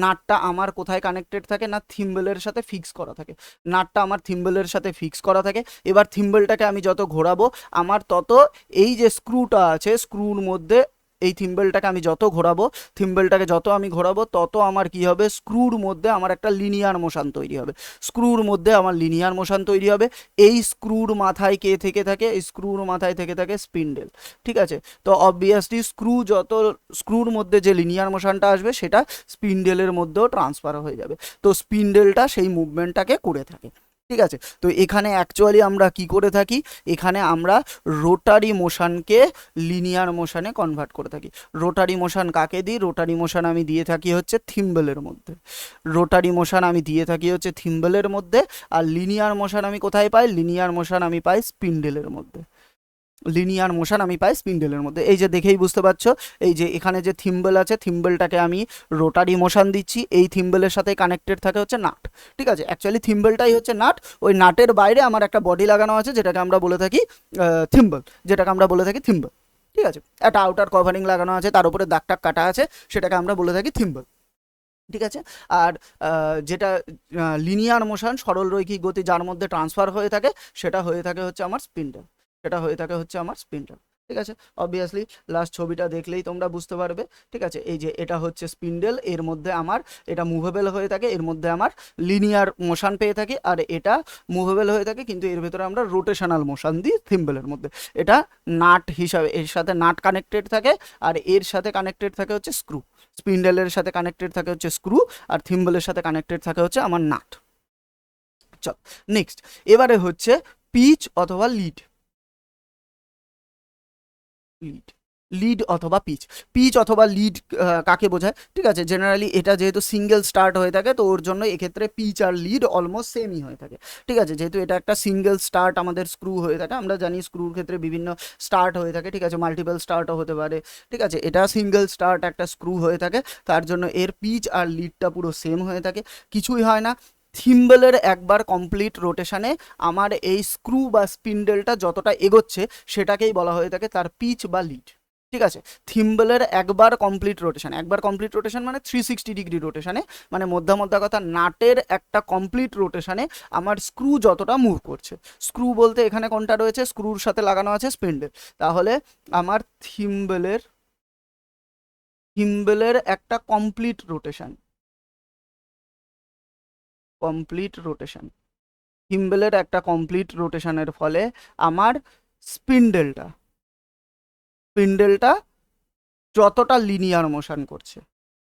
নাটটা আমার কোথায় কানেক্টেড থাকে না, থিম্বলের সাথে ফিক্স করা থাকে, নাটটা আমার থিম্বলের সাথে ফিক্স করা থাকে। এবার থিম্বলটাকে আমি যত ঘোরাবো, আমার তত এই যে স্ক্রুটা আছে, স্ক্রুর মধ্যে এই থিম্বলটাকে আমি যত ঘোরাবো, থিম্বলটাকে যত আমি ঘোরাবো, তত আমার কি হবে, স্ক্রুর মধ্যে আমার একটা লিনিয়ার মোশন তৈরি হবে, স্ক্রুর মধ্যে আমার লিনিয়ার মোশন তৈরি হবে। এই স্ক্রুর মাথায় কে থেকে থাকে, এই স্ক্রুর মাথায় থেকে থাকে স্পিন্ডেল। ঠিক আছে, তো অবভিয়াসলি স্ক্রুর মধ্যে যে লিনিয়ার মোশনটা আসবে সেটা স্পিন্ডেলের মধ্যেও ট্রান্সফার হয়ে যাবে, তো স্পিন্ডেলটা সেই মুভমেন্টটাকে করে থাকে। ঠিক আছে, তো এখানে অ্যাকচুয়ালি আমরা কি করে থাকি, এখানে আমরা রোটারি মোশনকে লিনিয়ার মোশনে কনভার্ট করে থাকি। রোটারি মোশন কাকে দিই, রোটারি মোশন আমি দিয়ে থাকি হচ্ছে থিম্বলের মধ্যে, রোটারি মোশন আমি দিয়ে থাকি হচ্ছে থিম্বলের মধ্যে। আর লিনিয়ার মোশন আমি কোথায় পাই, লিনিয়ার মোশন আমি পাই স্পিন্ডেলের মধ্যে, লিনিয়ার মোশন আমি পাই স্পিন্ডেলের মধ্যে। এই যে দেখেই বুঝতে পারছো, এই যে এখানে যে থিম্বল আছে, থিম্বলটাকে আমি রোটারি মোশন দিচ্ছি, এই থিম্বলের সাথে কানেক্টেড থাকে হচ্ছে নাট। ঠিক আছে, অ্যাকচুয়ালি থিম্বলটাই হচ্ছে নাট, ওই নাটের বাইরে আমার একটা বডি লাগানো আছে যেটাকে আমরা বলে থাকি থিম্বল, যেটাকে আমরা বলে থাকি থিম্বল। ঠিক আছে, একটা আউটার কভারিং লাগানো আছে, তার উপরে দাগ টাগ কাটা আছে, সেটাকে আমরা বলে থাকি থিম্বল। ঠিক আছে, আর যেটা লিনিয়ার মোশন, সরল রৈখিক গতি যার মধ্যে ট্রান্সফার হয়ে থাকে, সেটা হয়ে থাকে হচ্ছে আমার স্পিন্ডেল, সেটা হয়ে থাকে হচ্ছে আমার স্পিন্ডেল। ঠিক আছে, অবভিয়াসলি লাস্ট ছবিটা দেখলেই তোমরা বুঝতে পারবে। ঠিক আছে, এই যে এটা হচ্ছে স্পিন্ডেল, এর মধ্যে আমার এটা মুভেবল হয়ে থাকে, এর মধ্যে আমার লিনিয়ার মোশন পেয়ে থাকি, আর এটা মুভেবল হয়ে থাকে, কিন্তু এর ভেতরে আমরা রোটেশনাল মোশন দিই থিম্বলের মধ্যে। এটা নাট হিসাবে, এর সাথে নাট কানেক্টেড থাকে, আর এর সাথে কানেক্টেড থাকে হচ্ছে স্ক্রু, স্পিন্ডেলের সাথে কানেক্টেড থাকে হচ্ছে স্ক্রু, আর থিম্বলের সাথে কানেক্টেড থাকে হচ্ছে আমার নাট। চল নেক্সট, এবারে হচ্ছে পিচ অথবা লিড, লিড লিড অথবা পিচ, পিচ অথবা লিড কাকে বোঝায়। ঠিক আছে, জেনারেলি এটা যেহেতু সিঙ্গেল স্টার্ট হয়ে থাকে, তো ওর জন্য এক্ষেত্রে পিচ আর লিড অলমোস্ট সেমই হয়ে থাকে। ঠিক আছে, যেহেতু এটা একটা সিঙ্গেল স্টার্ট আমাদের স্ক্রু হয়ে থাকে, আমরা জানি স্ক্রুর ক্ষেত্রে বিভিন্ন স্টার্ট হয়ে থাকে। ঠিক আছে, মাল্টিপল স্টার্টও হতে পারে। ঠিক আছে, এটা সিঙ্গেল স্টার্ট একটা স্ক্রু হয়ে থাকে, তার জন্য এর পিচ আর লিডটা পুরো সেম হয়ে থাকে, কিছুই হয় না। থিম্বলের একবার কমপ্লিট রোটেশনে আমার এই স্ক্রু বা স্পিন্ডেলটা যতটা এগোচ্ছে, সেটাকেই বলা হয়ে থাকে তার পিচ বা লিড। ঠিক আছে, থিম্বলের একবার কমপ্লিট রোটেশন, একবার কমপ্লিট রোটেশন মানে 360 ডিগ্রি রোটেশনে, মানে মধ্যা কথা নাটের একটা কমপ্লিট রোটেশনে আমার স্ক্রু যতটা মুভ করছে, স্ক্রু বলতে এখানে কোনটা রয়েছে, স্ক্রুর সাথে লাগানো আছে স্পিন্ডেল, তাহলে আমার থিম্বলের একটা কমপ্লিট রোটেশন, কমপ্লিট রোটেশন, থিম্বলের একটা কমপ্লিট রোটেশনের ফলে আমার স্পিন্ডেলটা স্পিন্ডেলটা যতটা লিনিয়ার মোশন করছে,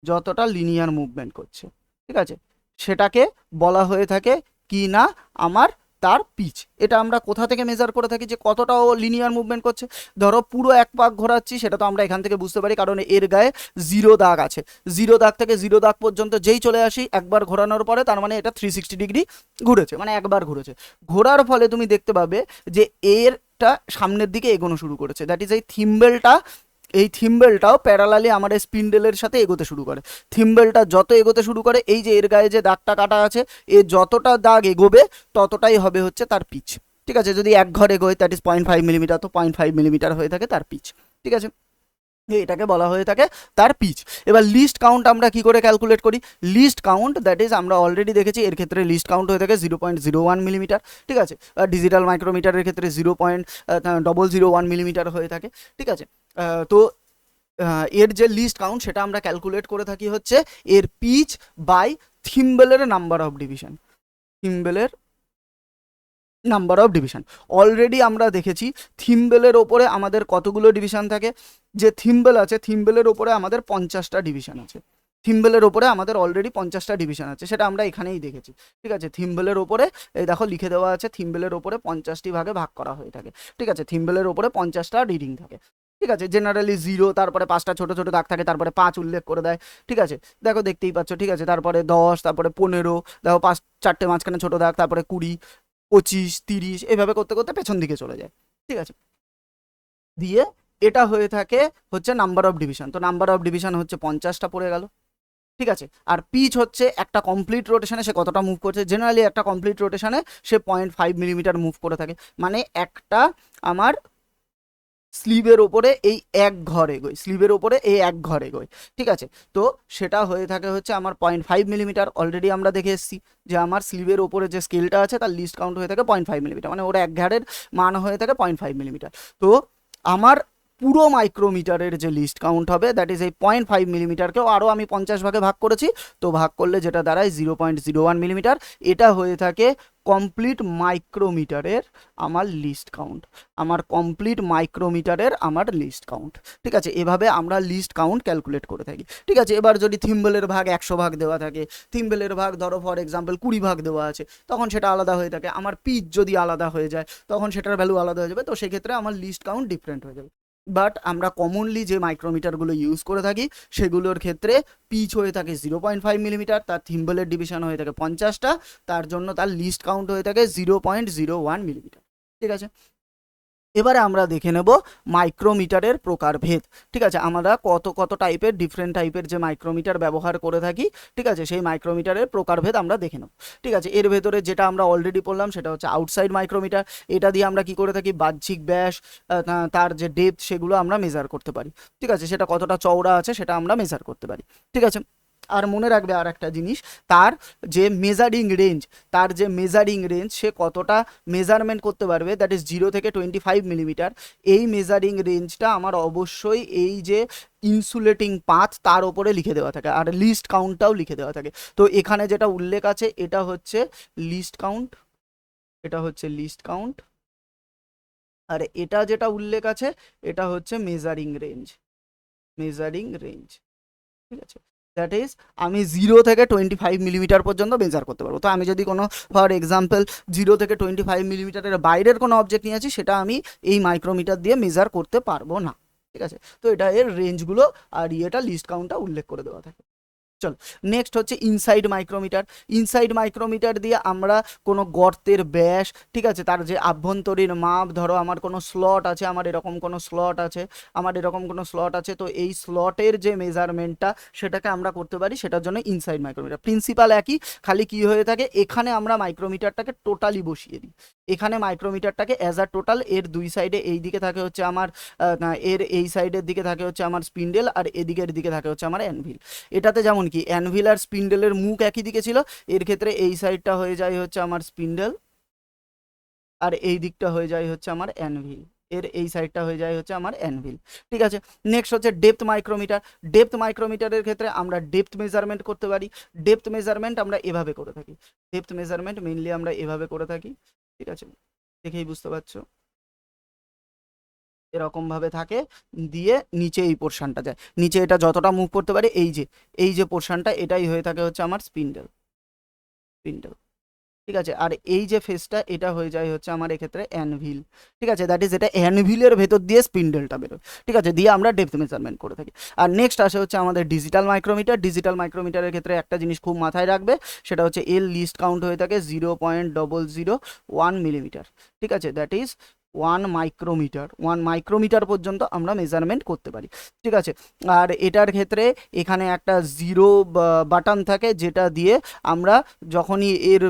যতটা লিনিয়ার মুভমেন্ট করছে, ঠিক আছে, সেটাকে বলা হয়ে থাকে কি না আমার তার পিচ। এটা আমরা কোথা থেকে মেজার করে থাকি যে কতটা ও লিনিয়ার মুভমেন্ট করছে। ধরো পুরো এক পাক ঘোরাচ্ছি, সেটা তো আমরা এখান থেকে বুঝতে পারি, কারণ এর গায়ে জিরো দাগ আছে। জিরো দাগ থেকে জিরো দাগ পর্যন্ত যেই চলে আসি একবার ঘোরানোর পরে, তার মানে এটা 360 ডিগ্রি ঘুরেছে, মানে একবার ঘুরেছে। ঘোরার ফলে তুমি দেখতে পাবে যে এরটা সামনের দিকে এগোনো শুরু করেছে, দ্যাট ইজ এই থিম্বেলটাও প্যারালালি আমার এই স্পিন্ডেলের সাথে এগোতে শুরু করে। থিম্বেলটা যত এগোতে শুরু করে, এই যে এর গায়ে যে দাগটা কাটা আছে, এ যতটা দাগ এগোবে ততটাই হবে হচ্ছে তার পিচ। ঠিক আছে, যদি এক ঘর এগোয় দ্যাট ইজ 0.5 মিলিমিটার, তো 0.5 মিলিমিটার হয়ে থাকে তার পিচ। ঠিক আছে, এটাকে বলা হয়ে থাকে তার পিচ। এবার লিস্ট কাউন্ট আমরা কি করে ক্যালকুলেট করি? লিস্ট কাউন্ট দ্যাট ইজ আমরা অলরেডি দেখেছি, এর ক্ষেত্রে লিস্ট কাউন্ট হয়ে থাকে 0.01 মিলিমিটার। ঠিক আছে, ডিজিটাল মাইক্রোমিটারের ক্ষেত্রে 0.001 মিলিমিটার হয়ে থাকে। ঠিক আছে, তো এর যে লিস্ট কাউন্ট সেটা আমরা ক্যালকুলেট করে থাকি হচ্ছে এর পিচ বাই থিম্বেলের নাম্বার অফ ডিভিশন। থিম্বেলের নাম্বার অফ ডিভিশন অলরেডি আমরা দেখেছি থিম্বেলের ওপরে আমাদের কতগুলো ডিভিশন থাকে। যে থিম্বেল আছে, থিম্বেলের ওপরে আমাদের 50টা ডিভিশন আছে। থিম্বেলের ওপরে আমাদের অলরেডি 50টা ডিভিশন আছে, সেটা আমরা এখানেই দেখেছি। ঠিক আছে, থিম্বেলের ওপরে এই দেখো লিখে দেওয়া আছে, থিম্বেলের ওপরে 50টি ভাগে ভাগ করা হয়ে থাকে। ঠিক আছে, থিম্বেলের ওপরে 50টা রিডিং থাকে। ঠিক আছে, জেনারেলি 0, তারপরে 5টা ছোট ছোট দাগ থাকে, তারপরে 5 উল্লেখ করে দেয়। ঠিক আছে, দেখো দেখতেই পাচ্ছ। ঠিক আছে, তারপরে 10, তারপরে 15, দেখো 5 4টে মাঝখানে ছোট দাগ, তারপরে 20, 25, 30, এভাবে করতে করতে পেছন দিকে চলে যায়। ঠিক আছে, দিয়ে এটা হয়ে থাকে হচ্ছে নাম্বার অফ ডিভিশন। তো নাম্বার অফ ডিভিশন হচ্ছে 50টা পড়ে গেল। ঠিক আছে, আর পিচ হচ্ছে একটা কমপ্লিট রোটেশনে সে কতটা মুভ করছে। জেনারেলি একটা কমপ্লিট রোটেশনে সে 0.5 মিলিমিটার মুভ করে থাকে, মানে একটা আমার স্লিভের ওপরে এই এক ঘর এগোয়, স্লিভের ওপরে এই এক ঘর এগোয়। ঠিক আছে, তো সেটা হয়ে থাকে হচ্ছে আমার 0.5 মিলিমিটার। অলরেডি আমরা দেখে এসেছি যে আমার স্লিভের ওপরে যে স্কেলটা আছে তার লিস্ট কাউন্ট হয়ে থাকে 0.5 মিলিমিটার, মানে ওর এক ঘাড়ের মান হয়ে থাকে 0.5 মিলিমিটার। তো আমার পুরো মাইক্রোমিটারের যে লিস্ট কাউন্ট হবে দ্যাট ইজ এই 0.5 মিলিমিটারকেও আরও আমি 50 ভাগে ভাগ করেছি, তো ভাগ করলে যেটা দাঁড়ায় 0.01 মিলিমিটার। এটা হয়ে থাকে কমপ্লিট মাইক্রোমিটারের আমার লিস্ট কাউন্ট, আমার কমপ্লিট মাইক্রোমিটারের আমার লিস্ট কাউন্ট। ঠিক আছে, এভাবে আমরা লিস্ট কাউন্ট ক্যালকুলেট করে থাকি। ঠিক আছে, এবার যদি থিম্বেলের ভাগ 100 ভাগ দেওয়া থাকে, থিম্বেলের ভাগ ধরো ফর এক্সাম্পল 20 ভাগ দেওয়া আছে, তখন সেটা আলাদা হয়ে থাকে। আমার পিচ যদি আলাদা হয়ে যায় তখন সেটার ভ্যালু আলাদা হয়ে যাবে, তো সেক্ষেত্রে আমার লিস্ট কাউন্ট ডিফারেন্ট হয়ে যাবে। বাট আমরা কমনলি যে মাইক্রোমিটারগুলো ইউজ করে থাকি সেগুলোর ক্ষেত্রে পিচ হয়ে থাকে 0.5 মিলিমিটার, তার থিম্বেলের ডিভিশন হয়ে থাকে 50টা, তার জন্য তার লিস্ট কাউন্ট হয়ে থাকে 0.01 মিলিমিটার। ঠিক আছে, এবারে আমরা দেখে নেব মাইক্রোমিটারের প্রকারভেদ। ঠিক আছে, আমরা কত কত টাইপের ডিফারেন্ট টাইপের যে মাইক্রোমিটার ব্যবহার করে থাকি, ঠিক আছে, সেই মাইক্রোমিটারের প্রকারভেদ আমরা দেখে নেব। ঠিক আছে, এর ভেতরে যেটা আমরা অলরেডি পড়লাম সেটা হচ্ছে আউটসাইড মাইক্রোমিটার। এটা দিয়ে আমরা কি করে থাকি, বাহ্যিক ব্যাস, তার যে ডেপথ সেগুলো আমরা মেজার করতে পারি। ঠিক আছে, সেটা কতটা চওড়া আছে সেটা আমরা মেজার করতে পারি। ঠিক আছে, আর মনে রাখবে আর একটা জিনিস, তার যে মেজারিং রেঞ্জ, তার যে মেজারিং রেঞ্জ সে কতটা মেজারমেন্ট করতে পারবে দ্যাট ইজ 0 থেকে 25 মিলিমিটার। এই মেজারিং রেঞ্জটা আমার অবশ্যই এই যে ইনসুলেটিং পাথ তার ওপরে লিখে দেওয়া থাকে, আর লিস্ট কাউন্টটাও লিখে দেওয়া থাকে। তো এখানে যেটা উল্লেখ আছে এটা হচ্ছে লিস্ট কাউন্ট, এটা হচ্ছে লিস্ট কাউন্ট, আর এটা যেটা উল্লেখ আছে এটা হচ্ছে মেজারিং রেঞ্জ, মেজারিং রেঞ্জ। ঠিক আছে, দ্যাট ইজ আমি 0 থেকে 25 মিলিমিটার পর্যন্ত মেজার করতে পারবো। তো আমি যদি কোনো ফর এক্সাম্পল 0 থেকে 25 মিলিমিটারের বাইরের কোনো অবজেক্ট নিয়ে আছি, সেটা আমি এই মাইক্রোমিটার দিয়ে মেজার করতে পারবো না। ঠিক আছে, তো এটা এর রেঞ্জগুলো, আর এটা লিস্ট কাউন্টটা উল্লেখ করে দেওয়া থাকে। চল, নেক্সট হচ্ছে ইনসাইড মাইক্রোমিটার। ইনসাইড মাইক্রোমিটার দিয়ে আমরা কোনো গর্তের ব্যাস, ঠিক আছে, তার যে আভ্যন্তরীণ মাপ, ধরো আমার কোনো স্লট আছে, আমার এরকম কোনো স্লট আছে, আমার এরকম কোনো স্লট আছে, তো এই স্লটের যে মেজারমেন্টটা সেটাকে আমরা করতে পারি, সেটার জন্য ইনসাইড মাইক্রোমিটার। প্রিন্সিপাল একই, খালি কি হয়ে থাকে, এখানে আমরা মাইক্রোমিটারটাকে টোটালি বসিয়ে দিই। এখানে মাইক্রোমিটারটাকে অ্যাজ আ টোটাল, এর দুই সাইডে এই দিকে থাকে হচ্ছে আমার এর এই সাইডের দিকে থাকে হচ্ছে আমার স্পিন্ডেল, আর এদিকের দিকে থাকে হচ্ছে আমার অ্যানভিল। এটাতে যেমন কি অ্যানভিল আর স্পিন্ডেলের মুখ একই দিকে ছিল, এর ক্ষেত্রে এই সাইডটা হয়ে যায় হচ্ছে আমার স্পিন্ডেল, আর এই দিকটা হয়ে যায় হচ্ছে আমার অ্যানভিল, এর এই সাইডটা হয়ে যায় হচ্ছে আমার অ্যানভিল। ঠিক আছে, নেক্সট হচ্ছে ডেপথ মাইক্রোমিটার। ডেপথ মাইক্রোমিটারের ক্ষেত্রে আমরা ডেপথ মেজারমেন্ট করতে পারি। ডেপথ মেজারমেন্ট আমরা এভাবে করে থাকি, ডেপথ মেজারমেন্ট মেইনলি আমরা এভাবে করে থাকি। ঠিক আছে, দেখেই বুঝতে পারছো, এরকম ভাবে থাকে, দিয়ে নিচে এই পোর্শনটা যায়, নিচে এটা যতটা মুভ করতে পারে এই যে পোর্শনটা, এটাই হয়ে থাকে হচ্ছে আমার স্পিন্ডেল। স্পিন্ডেল। ঠিক আছে, আর এই যে ফেসটা এটা হয়ে যায় হচ্ছে আমার এক্ষেত্রে অ্যানভিল। ঠিক আছে, দ্যাট ইজ এটা অ্যানভিলের ভেতর দিয়ে স্পিন্ডেলটা বেরোয়। ঠিক আছে, দিয়ে আমরা ডেপথ মেজারমেন্ট করে থাকি। আর নেক্সট আসে হচ্ছে আমাদের ডিজিটাল মাইক্রোমিটার। ডিজিটাল মাইক্রোমিটারের ক্ষেত্রে একটা জিনিস খুব মাথায় রাখবে, সেটা হচ্ছে এর লিস্ট কাউন্ট হয়ে থাকে 0.001 মিলিমিটার। ঠিক আছে, দ্যাট ইজ 1 মাইক্রোমিটার পর্যন্ত আমরা মেজারমেন্ট করতে পারি। ঠিক আছে, আর এটার ক্ষেত্রে এখানে একটা জিরো বাটন থাকে, যেটা দিয়ে আমরা যখনই এর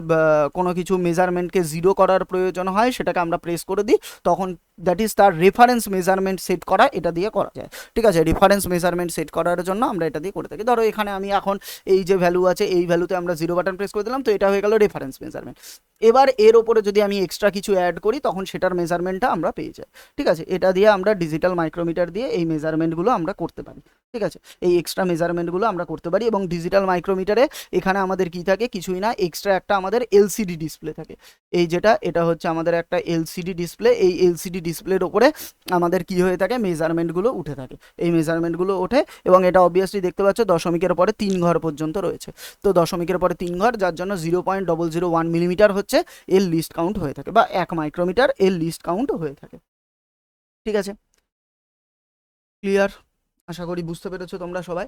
কোনো কিছু মেজারমেন্টকে জিরো করার প্রয়োজন হয় সেটাকে আমরা প্রেস করে দিই, তখন দ্যাট ইজ তার রেফারেন্স মেজারমেন্ট সেট করা এটা দিয়ে করা যায়। ঠিক আছে, রেফারেন্স মেজারমেন্ট সেট করার জন্য আমরা এটা দিয়ে করে থাকি। ধরো এখানে আমি এখন এই যে ভ্যালু আছে এই ভ্যালুতে আমরা জিরো বাটন প্রেস করে দিলাম, তো এটা হয়ে গেল রেফারেন্স মেজারমেন্ট। এবার এর ওপরে যদি আমি এক্সট্রা কিছু অ্যাড করি তখন সেটার মেজারমেন্টটা আমরা পেয়ে যাই। ঠিক আছে, এটা দিয়ে আমরা ডিজিটাল মাইক্রোমিটার দিয়ে এই মেজারমেন্টগুলো আমরা করতে পারি। ঠিক আছে, এই এক্সট্রা মেজারমেন্টগুলো আমরা করতে পারি। এবং ডিজিটাল মাইক্রোমিটারে এখানে আমাদের কি থাকে, কিছুই না, এক্সট্রা একটা আমাদের এলসিডি ডিসপ্লে থাকে। এই যেটা এটা হচ্ছে আমাদের একটা এলসিডি ডিসপ্লে। এই এলসিডি ডিসপ্লের ওপরে আমাদের কি হয়ে থাকে, মেজারমেন্টগুলো উঠে থাকে। এই মেজারমেন্টগুলো ওঠে এবং এটা অবভিয়াসলি দেখতে পাচ্ছ দশমিকের পরে 3 ঘর পর্যন্ত রয়েছে। তো দশমিকের পরে 3 ঘর, যার জন্য 0.001 মিলিমিটার হচ্ছে এর লিস্ট কাউন্ট হয়ে থাকে, বা 1 মাইক্রোমিটার এর লিস্ট কাউন্ট হয়ে থাকে। ঠিক আছে, ক্লিয়ার? আশা করি বুঝতে পেরেছো তোমরা সবাই।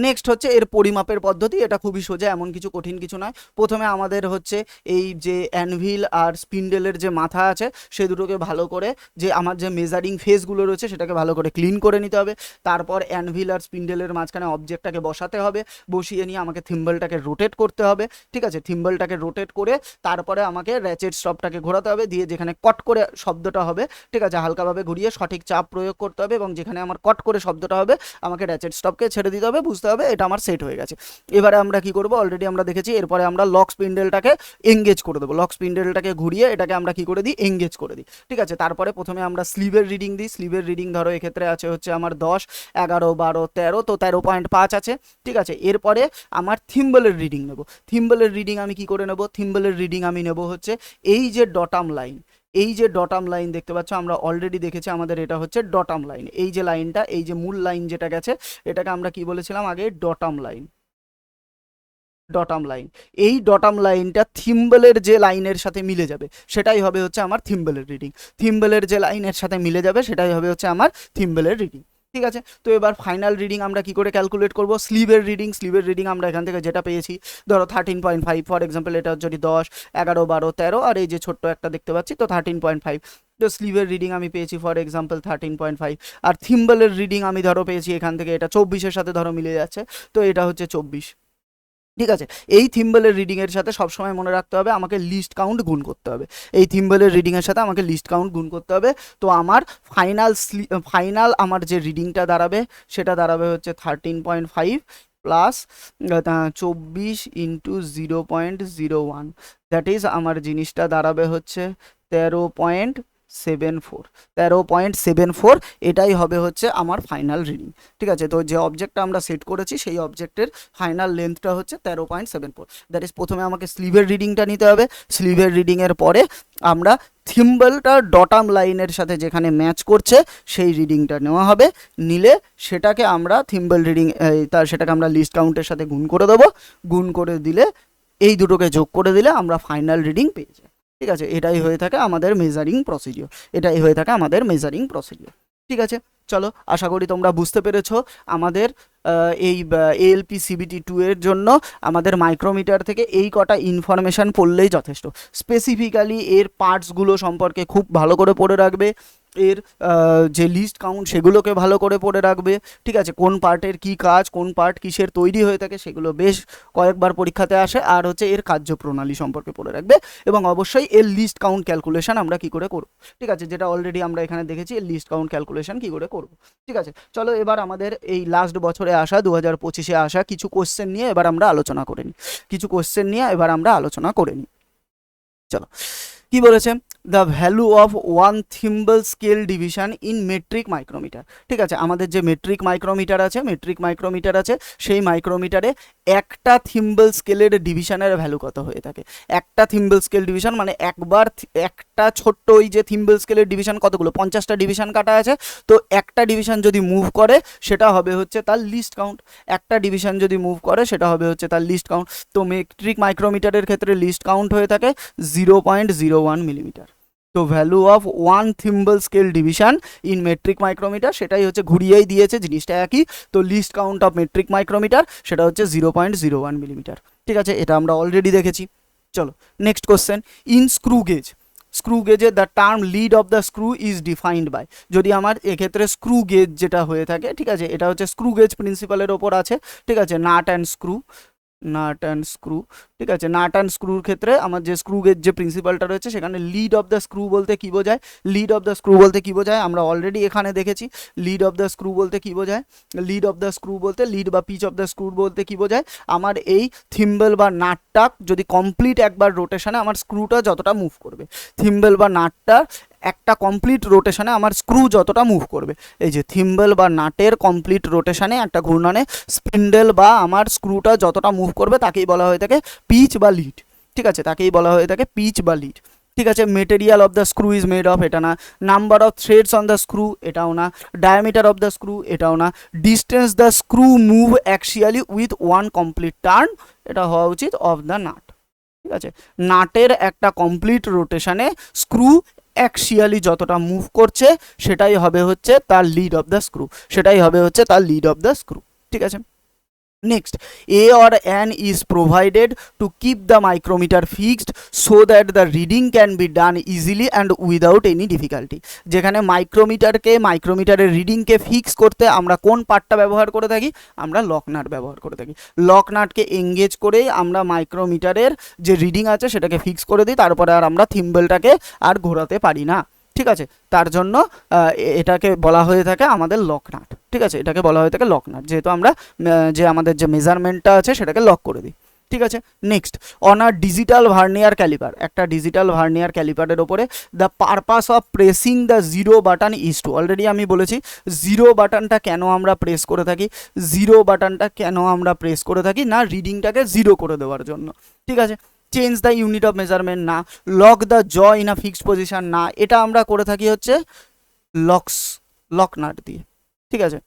নেক্সট হচ্ছে এর পরিমাপের পদ্ধতি। এটা খুবই সোজা, এমন কিছু কঠিন কিছু নয়। প্রথমে আমাদের হচ্ছে এই যে অ্যানভিল আর স্পিন্ডেলের যে মাথা আছে সে দুটোকে ভালো করে, যে আমার যে মেজারিং ফেসগুলো রয়েছে সেটাকে ভালো করে ক্লিন করে নিতে হবে। তারপর অ্যানভিল আর স্পিন্ডেলের মাঝখানে অবজেক্টটাকে বসাতে হবে, বসিয়ে নিয়ে আমাকে থিম্বলটাকে রোটেট করতে হবে। ঠিক আছে, থিম্বলটাকে রোটেট করে তারপরে আমাকে র্যাচেট স্টপটাকে ঘোরাতে হবে, দিয়ে যেখানে কট করে শব্দটা হবে, ঠিক আছে, হালকাভাবে ঘুরিয়ে সঠিক চাপ প্রয়োগ করতে হবে, এবং যেখানে আমার কট করে শব্দটা হবে আমাকে র্যাচেট স্টপকে ছেড়ে দিতে হবে। বুঝতে হবে এটা আমার সেট হয়ে গেছে। এবারে আমরা কি করব, অলরেডি আমরা দেখেছি। এরপরে আমরা লক স্পিন্ডেলটাকে এঙ্গেজ করে দেবো। লক স্পিন্ডেলটাকে ঘুরিয়ে এটাকে আমরা কি করে দিই, এঙ্গেজ করে দিই। ঠিক আছে, তারপরে প্রথমে আমরা স্লিভের রিডিং দিই। স্লিভের রিডিং ধরো এক্ষেত্রে আছে হচ্ছে আমার 10, 11, 12, 13, তো 13.5 আছে। ঠিক আছে, এরপরে আমার থিম্বলের রিডিং নেব। থিম্বলের রিডিং আমি কি করে নেব, থিম্বলের রিডিং আমি নেব হচ্ছে এই যে ডটাম লাইন। এই যে ডটাম লাইন দেখতে পাচ্ছ, আমরা অলরেডি দেখেছি আমাদের এটা হচ্ছে ডটাম লাইন। এই যে লাইনটা, এই যে মূল লাইন যেটা গেছে, এটাকে আমরা কি বলেছিলাম আগে, ডটাম লাইন। ডটাম লাইন, এই ডটাম লাইনটা থিম্বলের যে লাইনের সাথে মিলে যাবে সেটাই হবে হচ্ছে আমার থিম্বলের রিডিং। থিম্বলের যে লাইনের সাথে মিলে যাবে সেটাই হবে হচ্ছে আমার থিম্বলের রিডিং। ঠিক আছে, তো এবার ফাইনাল রিডিং আমরা কি করে ক্যালকুলেট করব, স্লিভের রিডিং। স্লিভের রিডিং আমরা এখান থেকে যেটা পেয়েছি, ধরো 13.5 ফর এক্সাম্পল, এটা যদি 10, 11, 12, 13, আর এই যে ছোট্ট একটা দেখতে পাচ্ছি, তো 13.5। তো স্লিভের রিডিং আমি পেয়েছি ফর এক্সাম্পল 13.5, আর থিম্বলের রিডিং আমি ধরো পেয়েছি এখান থেকে, এটা 24-এর সাথে ধরো মিলে যাচ্ছে, তো এটা হচ্ছে 24। ঠিক আছে, এই থিম্বলের রিডিংয়ের সাথে সবসময় মনে রাখতে হবে আমাকে লিস্ট কাউন্ট গুণ করতে হবে। এই থিম্বলের রিডিংয়ের সাথে আমাকে লিস্ট কাউন্ট গুণ করতে হবে। তো আমার ফাইনাল আমার যে রিডিংটা দাঁড়াবে সেটা দাঁড়াবে হচ্ছে 13.5 প্লাস 24 ইন্টু 0.01, দ্যাট ইজ আমার জিনিসটা দাঁড়াবে হচ্ছে 13.74। এটাই হবে হচ্ছে আমার ফাইনাল রিডিং। ঠিক আছে, তো যে অবজেক্টটা আমরা সেট করেছি সেই অবজেক্টের ফাইনাল লেন্থটা হচ্ছে 13.74। দ্যাট ইজ প্রথমে আমাকে স্লিভের রিডিংটা নিতে হবে। স্লিভের রিডিংয়ের পরে আমরা থিম্বলটা ডটাম লাইনের সাথে যেখানে ম্যাচ করছে সেই রিডিংটা নেওয়া হবে। নিলে সেটাকে আমরা থিম্বল রিডিং, সেটাকে আমরা লিস্ট কাউন্টের সাথে গুণ করে দেবো। গুণ করে দিলে, এই দুটোকে যোগ করে দিলে আমরা ফাইনাল রিডিং পেয়ে যাই। ঠিক আছে, এটাই হয়ে থাকে আমাদের মেজারিং প্রসিডিওর। ঠিক আছে, চলো, আশা করি তোমরা বুঝতে পেরেছো। আমাদের এই ALP CBT 2 এর জন্য আমাদের মাইক্রোমিটার থেকে এই কটা ইনফরমেশান পড়লেই যথেষ্ট। স্পেসিফিক্যালি এর পার্টসগুলো সম্পর্কে খুব ভালো করে পড়ে রাখবে। এর যে লিস্ট কাউন্ট সেগুলোকে ভালো করে পড়ে রাখবে। ঠিক আছে, কোন পার্টের কি কাজ, কোন পার্ট কিসের তৈরি হয়ে থাকে সেগুলো বেশ কয়েকবার পরীক্ষাতে আসে। আর হচ্ছে এর কার্যপ্রণালী সম্পর্কে পড়ে রাখবে, এবং অবশ্যই এর লিস্ট কাউন্ট ক্যালকুলেশন আমরা কি করে করব। ঠিক আছে, যেটা অলরেডি আমরা এখানে দেখেছি, এর লিস্ট কাউন্ট ক্যালকুলেশন কি করে করব। ঠিক আছে, চলো এবার আমাদের এই লাস্ট বছরে আসা 2025-এ আসা কিছু কোশ্চেন নিয়ে এবার আমরা আলোচনা করে নিই। চলো, কি বলেছে, the value of one thimble scale division in metric micrometer. ঠিক আছে, আমাদের যে মেট্রিক মাইক্রোমিটার আছে সেই মাইক্রোমিটারে একটা থিম্বল স্কেলের ডিভিশনের ভ্যালু কত হয়ে থাকে। একটা থিম্বল স্কেল ডিভিশন মানে একবার একটা ছোট্ট ওই যে থিম্বল স্কেলের ডিভিশন কতগুলো 50টা ডিভিশন কাটা আছে, তো একটা ডিভিশন যদি মুভ করে সেটা হবে হচ্ছে তার লিস্ট কাউন্ট। একটা ডিভিশন যদি মুভ করে সেটা হবে হচ্ছে তার লিস্ট কাউন্ট। তো মেট্রিক মাইক্রোমিটারের ক্ষেত্রে লিস্ট কাউন্ট হয়ে থাকে 0.01 মিলিমিটার। তো value of one thimble scale division in metric micrometer সেটাই হচ্ছে, ঘুরিয়েই দিয়েছে জিনিসটা একই। তো least count of metric micrometer সেটা হচ্ছে 0.01 মিলিমিটার। ঠিক আছে, এটা আমরা অলরেডি দেখেছি। চলো next question, in screw gauge. Screw গেজে the term lead of the screw is defined by. যদি আমার এক্ষেত্রে স্ক্রু গেজ যেটা হয়ে থাকে, ঠিক আছে, এটা হচ্ছে স্ক্রু গেজ প্রিন্সিপালের ওপর আছে। ঠিক আছে, নাট অ্যান্ড স্ক্রু, ঠিক আছে, নাট অ্যান্ড স্ক্রুর ক্ষেত্রে আমার যে স্ক্রু গেজ যে প্রিন্সিপালটা রয়েছে সেখানে লিড অফ দ্য স্ক্রু বলতে কি বোঝায়, আমরা অলরেডি এখানে দেখেছি। লিড অফ দ্য স্ক্রু বলতে কি বোঝায়, লিড বা পিচ অফ দ্য স্ক্রু বলতে কি বোঝায়, আমার এই থিম্বল বা নাটটা যদি কমপ্লিট একবার রোটেশনে আমার স্ক্রুটা যতটা মুভ করবে, থিম্বল বা নাটটা একটা কমপ্লিট রোটেশনে আমার স্ক্রু যতটা মুভ করবে, এই যে থিম্বল বা নাটের কমপ্লিট রোটেশনে একটা ঘূর্ণনে স্পিন্ডেল বা আমার স্ক্রুটা যতটা মুভ করবে তাকেই বলা হয়ে থাকে পিচ বা লিড। ঠিক আছে, তাকেই বলা হয়ে থাকে পিচ বা লিড। ঠিক আছে, material of the screw is made of, এটা না। Number of threads on the screw, এটাও না। ডায়ামিটার অফ দ্য স্ক্রু, এটাও না। Distance the screw move axially with one complete turn, এটা হওয়া উচিত অফ দ্য নাট। ঠিক আছে, নাটের একটা কমপ্লিট রোটেশনে স্ক্রু অ্যাকশিয়ালি যতটা মুভ করছে সেটাই হবে হচ্ছে তার লিড অফ দ্য স্ক্রু, ঠিক আছে। Next, A or N is provided to keep the micrometer fixed so that the reading can be done easily and without any difficulty. যেখানে মাইক্রোমিটারের রিডিংকে ফিক্স করতে আমরা কোন পার্টটা ব্যবহার করে থাকি, আমরা লক নাট ব্যবহার করে থাকি। লক নাটকে এঙ্গেজ করেই আমরা মাইক্রোমিটারের যে রিডিং আছে সেটাকে ফিক্স করে দিই, তারপরে আর আমরা থিম্বলটাকে আর ঘোরাতে পারি না। ঠিক আছে, তার জন্য এটাকে বলা হয়ে থাকে আমাদের লক নাট। ঠিক আছে, এটাকে বলা হয়ে থাকে লক নাট, যেহেতু আমরা যে আমাদের যে মেজারমেন্টটা আছে সেটাকে লক করে দিই। ঠিক আছে, next, on a digital vernier caliper, একটা ডিজিটাল ভার্নিয়ার ক্যালিপারের ওপরে the purpose of pressing the zero button is to. Already আমি বলেছি জিরো বাটনটা কেন আমরা প্রেস করে থাকি, না রিডিংটাকে জিরো করে দেওয়ার জন্য। ঠিক আছে, change the unit of measurement না, লক দ্য জ ইন আ ফিক্সড পজিশন না, এটা আমরা করে থাকি হচ্ছে লক নাট দিয়ে। ঠিক আছে,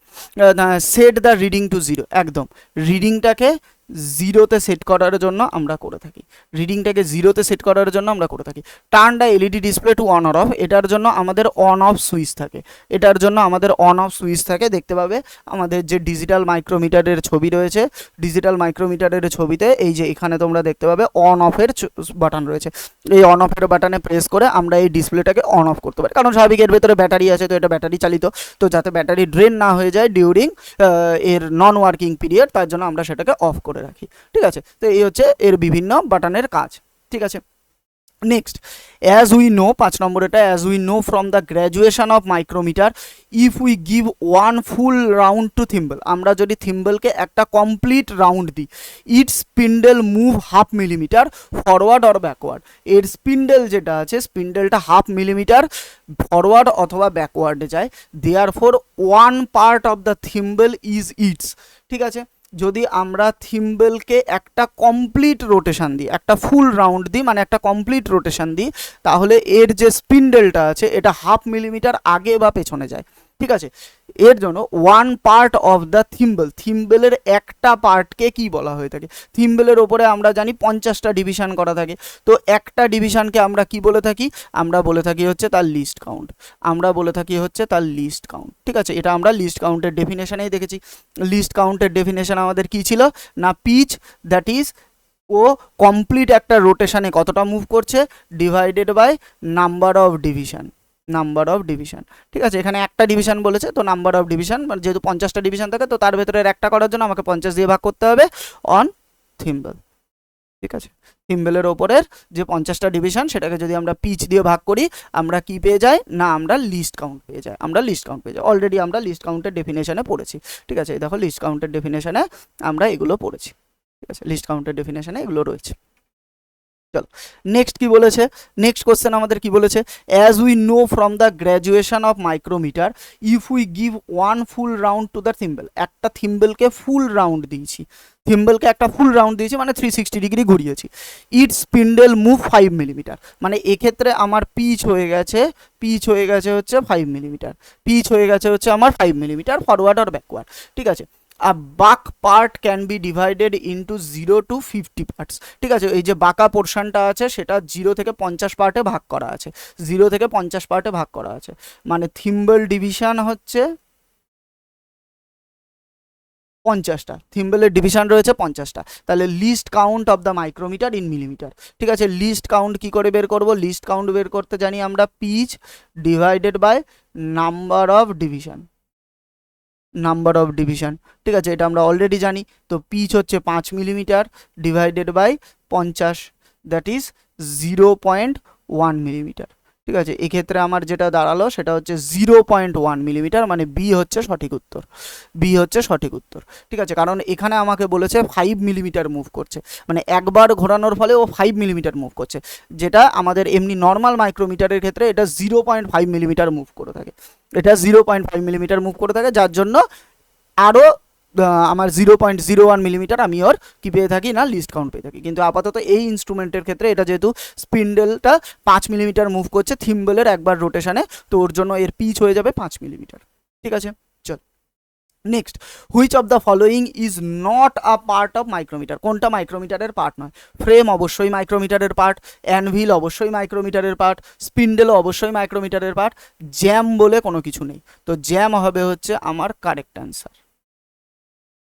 set the reading to zero, একদম রিডিংটাকে জিরোতে সেট করার জন্য আমরা করে থাকি, turn the LED display to on or off, এটার জন্য আমাদের অন অফ সুইচ থাকে, দেখতে পাবে আমাদের যে ডিজিটাল মাইক্রোমিটারের ছবি রয়েছে, ডিজিটাল মাইক্রোমিটারের ছবিতে এই যে এখানে তোমরা দেখতে পাবে অন অফের বাটন রয়েছে। এই অন অফের বাটনে প্রেস করে আমরা এই ডিসপ্লেটাকে অন অফ করতে পারি, কারণ স্বাভাবিক এর ভেতরে ব্যাটারি আছে, তো এটা ব্যাটারি চালিত, তো যাতে ব্যাটারি ড্রেন না হয়ে যায় ডিউরিং এর নন ওয়ার্কিং পিরিয়ড, তার জন্য আমরা সেটাকে অফ করে রাখি। ঠিক আছে, তো এই হচ্ছে এর বিভিন্ন বাটনের কাজ। ঠিক আছে, next, as we know, 5 number এটা, as we know from the graduation of micrometer, if we give one full round to thimble, আমরা যদি থিম্বলকে একটা কমপ্লিট রাউন্ড দিই, it spindle move 1/2 millimetre forward or backward, এর স্পিন্ডেল যেটা আছে স্পিন্ডেলটা 1/2 মিলিমিটার ফরওয়ার্ড অথবা ব্যাকওয়ার্ডে যায়, there for one part of the thimble is it's. ঠিক আছে, যদি আমরা থিম্বলকে একটা কমপ্লিট রোটেশন দিই, একটা ফুল রাউন্ড দিই, মানে একটা কমপ্লিট রোটেশন দিই, তাহলে এর যে স্পিন্ডেলটা আছে এটা 1/2 মিলিমিটার আগে বা পেছনে যায়। ঠিক আছে, এর জন্য ওয়ান পার্ট অফ দ্য থিম্বলের একটা পার্টকে কি বলা হয়ে থাকে, থিম্বলের ওপরে আমরা জানি 50টা ডিভিশন করা থাকে, তো একটা ডিভিশনকে আমরা কি বলে থাকি, আমরা বলে থাকি হচ্ছে তার লিস্ট কাউন্ট। ঠিক আছে, এটা আমরা লিস্ট কাউন্টের ডেফিনেশনেই দেখেছি। লিস্ট কাউন্টের ডেফিনেশন আমাদের কি ছিল না, পিচ, দ্যাট ইজ ও কমপ্লিট একটা রোটেশনে কতটা মুভ করছে divided by number of division. ঠিক আছে, এখানে একটা ডিভিশন বলেছে, তো নাম্বার অফ ডিভিশন, মানে যেহেতু 50টা ডিভিশন থাকে, তো তার ভেতরে একটা করার জন্য আমাকে 50 দিয়ে ভাগ করতে হবে অন থিম্বল। ঠিক আছে, থিম্বলের ওপরের যে 50টা ডিভিশন সেটাকে যদি আমরা পিচ দিয়ে ভাগ করি, আমরা কি পেয়ে যাই না, আমরা লিস্ট কাউন্ট পেয়ে যাই। অলরেডি আমরা লিস্ট কাউন্টের ডেফিনেশনে পড়েছি। ঠিক আছে, এই দেখো লিস্ট কাউন্টের ডেফিনেশনে আমরা এগুলো পড়েছি। ঠিক আছে, লিস্ট কাউন্টের ডেফিনেশনে এগুলো রয়েছে। চলো নেক্সট কি বলেছে, নেক্সট কোশ্চেন আমাদের কি বলেছে, as we know from the graduation of micrometer if we give one full round to the thimble, একটা থিম্বলকে ফুল রাউন্ড দিয়েছি, থিম্বলকে একটা ফুল রাউন্ড দিয়েছি মানে 360 ডিগ্রি ঘুরিয়েছি, ইট স্পিন্ডেল মুভ 5 মিলিমিটার, মানে এক্ষেত্রে আমার পিচ হয়ে গেছে হচ্ছে 5 মিলিমিটার, পিচ হয়ে গেছে হচ্ছে আমার 5 মিলিমিটার ফরওয়ার্ড আর ব্যাকওয়ার্ড, ঠিক আছে। আ বাঁক part can be divided into 0 to 50 parts, ঠিক আছে, এই যে বাঁকা পোর্শনটা আছে সেটা 0 থেকে 50 পার্টে ভাগ করা আছে, 0 থেকে 50 পার্টে ভাগ করা আছে, মানে থিম্বল ডিভিশন হচ্ছে 50টা, থিম্বলের ডিভিশন রয়েছে 50টা, তাহলে least count of the micrometer in millimetre, ঠিক আছে। লিস্ট কাউন্ট কি করে বের করব, লিস্ট কাউন্ট বের করতে জানি আমরা pitch divided by number of division, number of division, ঠিক আছে, এটা আমরা অলরেডি জানি। তো পিচ হচ্ছে 5 millimetre divided by 50, that is 0.1 millimetre, ঠিক আছে। এক্ষেত্রে আমার যেটা দাঁড়ালো সেটা হচ্ছে 0.1 মিলিমিটার, মানে বি হচ্ছে সঠিক উত্তর, বি হচ্ছে সঠিক উত্তর, ঠিক আছে। কারণ এখানে আমাকে বলেছে 5 মিলিমিটার মুভ করছে, মানে একবার ঘোরানোর ফলে ও 5 মিলিমিটার মুভ করছে, যেটা আমাদের এমনি নর্মাল মাইক্রোমিটারের ক্ষেত্রে এটা 0.5 মিলিমিটার মুভ করে থাকে, এটা 0.5 মিলিমিটার মুভ করে থাকে, যার জন্য আরও আমার 0.01 মিলিমিটার আমি ওর কী পেয়ে থাকি না, লিস্ট কাউন্ট পেয়ে থাকি। কিন্তু আপাতত এই ইনস্ট্রুমেন্টের ক্ষেত্রে এটা যেহেতু স্পিন্ডেলটা 5 মিলিমিটার মুভ করছে থিম্বলের একবার রোটেশনে, তো ওর জন্য এর পিচ হয়ে যাবে 5 মিলিমিটার, ঠিক আছে। চল next, which of the following is not a part of micrometer, কোনটা মাইক্রোমিটারের পার্ট নয়, ফ্রেম অবশ্যই মাইক্রোমিটারের পার্ট, অ্যানভিল অবশ্যই মাইক্রোমিটারের পার্ট, স্পিন্ডেলও অবশ্যই মাইক্রোমিটারের পার্ট, জ্যাম বলে কোনো কিছু নেই, তো জ্যাম হবে হচ্ছে আমার কারেক্ট অ্যান্সার,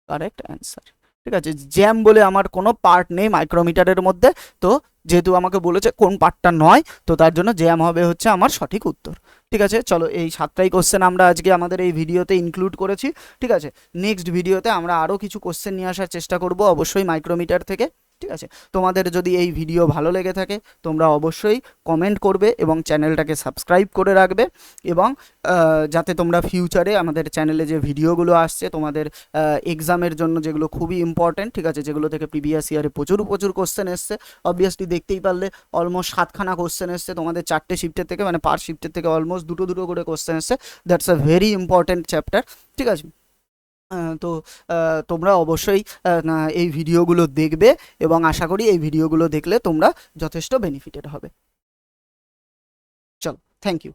কারেক্ট অ্যান্সার, ঠিক আছে। জ্যাম বলে আমার কোনো পার্ট নেই মাইক্রোমিটারের মধ্যে, তো যেহেতু আমাকে বলেছে কোন পার্টটা নয়, তো তার জন্য জ্যাম হবে হচ্ছে আমার সঠিক উত্তর, ঠিক আছে। চলো এই 7টাই কোশ্চেন আমরা আজকে আমাদের এই ভিডিওতে ইনক্লুড করেছি, ঠিক আছে। নেক্সট ভিডিওতে আমরা আরও কিছু কোশ্চেন নিয়ে আসার চেষ্টা করব অবশ্যই মাইক্রোমিটার থেকে, ঠিক আছে। তোমাদের যদি এই ভিডিও ভালো লেগে থাকে তোমরা অবশ্যই কমেন্ট করবে এবং চ্যানেলটাকে সাবস্ক্রাইব করে রাখবে, এবং যাতে তোমরা ফিউচারে আমাদের চ্যানেলে যে ভিডিওগুলো আসছে তোমাদের এক্সামের জন্য যেগুলো খুবই ইম্পর্টেন্ট, ঠিক আছে, যেগুলো থেকে প্রিভিয়াস ইয়ারে প্রচুর কোশ্চেন এসছে, অবভিয়াসলি দেখতেই পারলে অলমোস্ট 7খানা কোশ্চেন এসছে তোমাদের 4টে শিফটের থেকে, মানে পার শিফটের থেকে অলমোস্ট দুটো করে কোশ্চেন এসছে, that's a very important chapter, ঠিক আছে। তো তোমরা অবশ্যই এই ভিডিওগুলো দেখবে এবং আশা করি এই ভিডিওগুলো দেখলে তোমরা যথেষ্ট বেনিফিটেড হবে। চলো, থ্যাংক ইউ।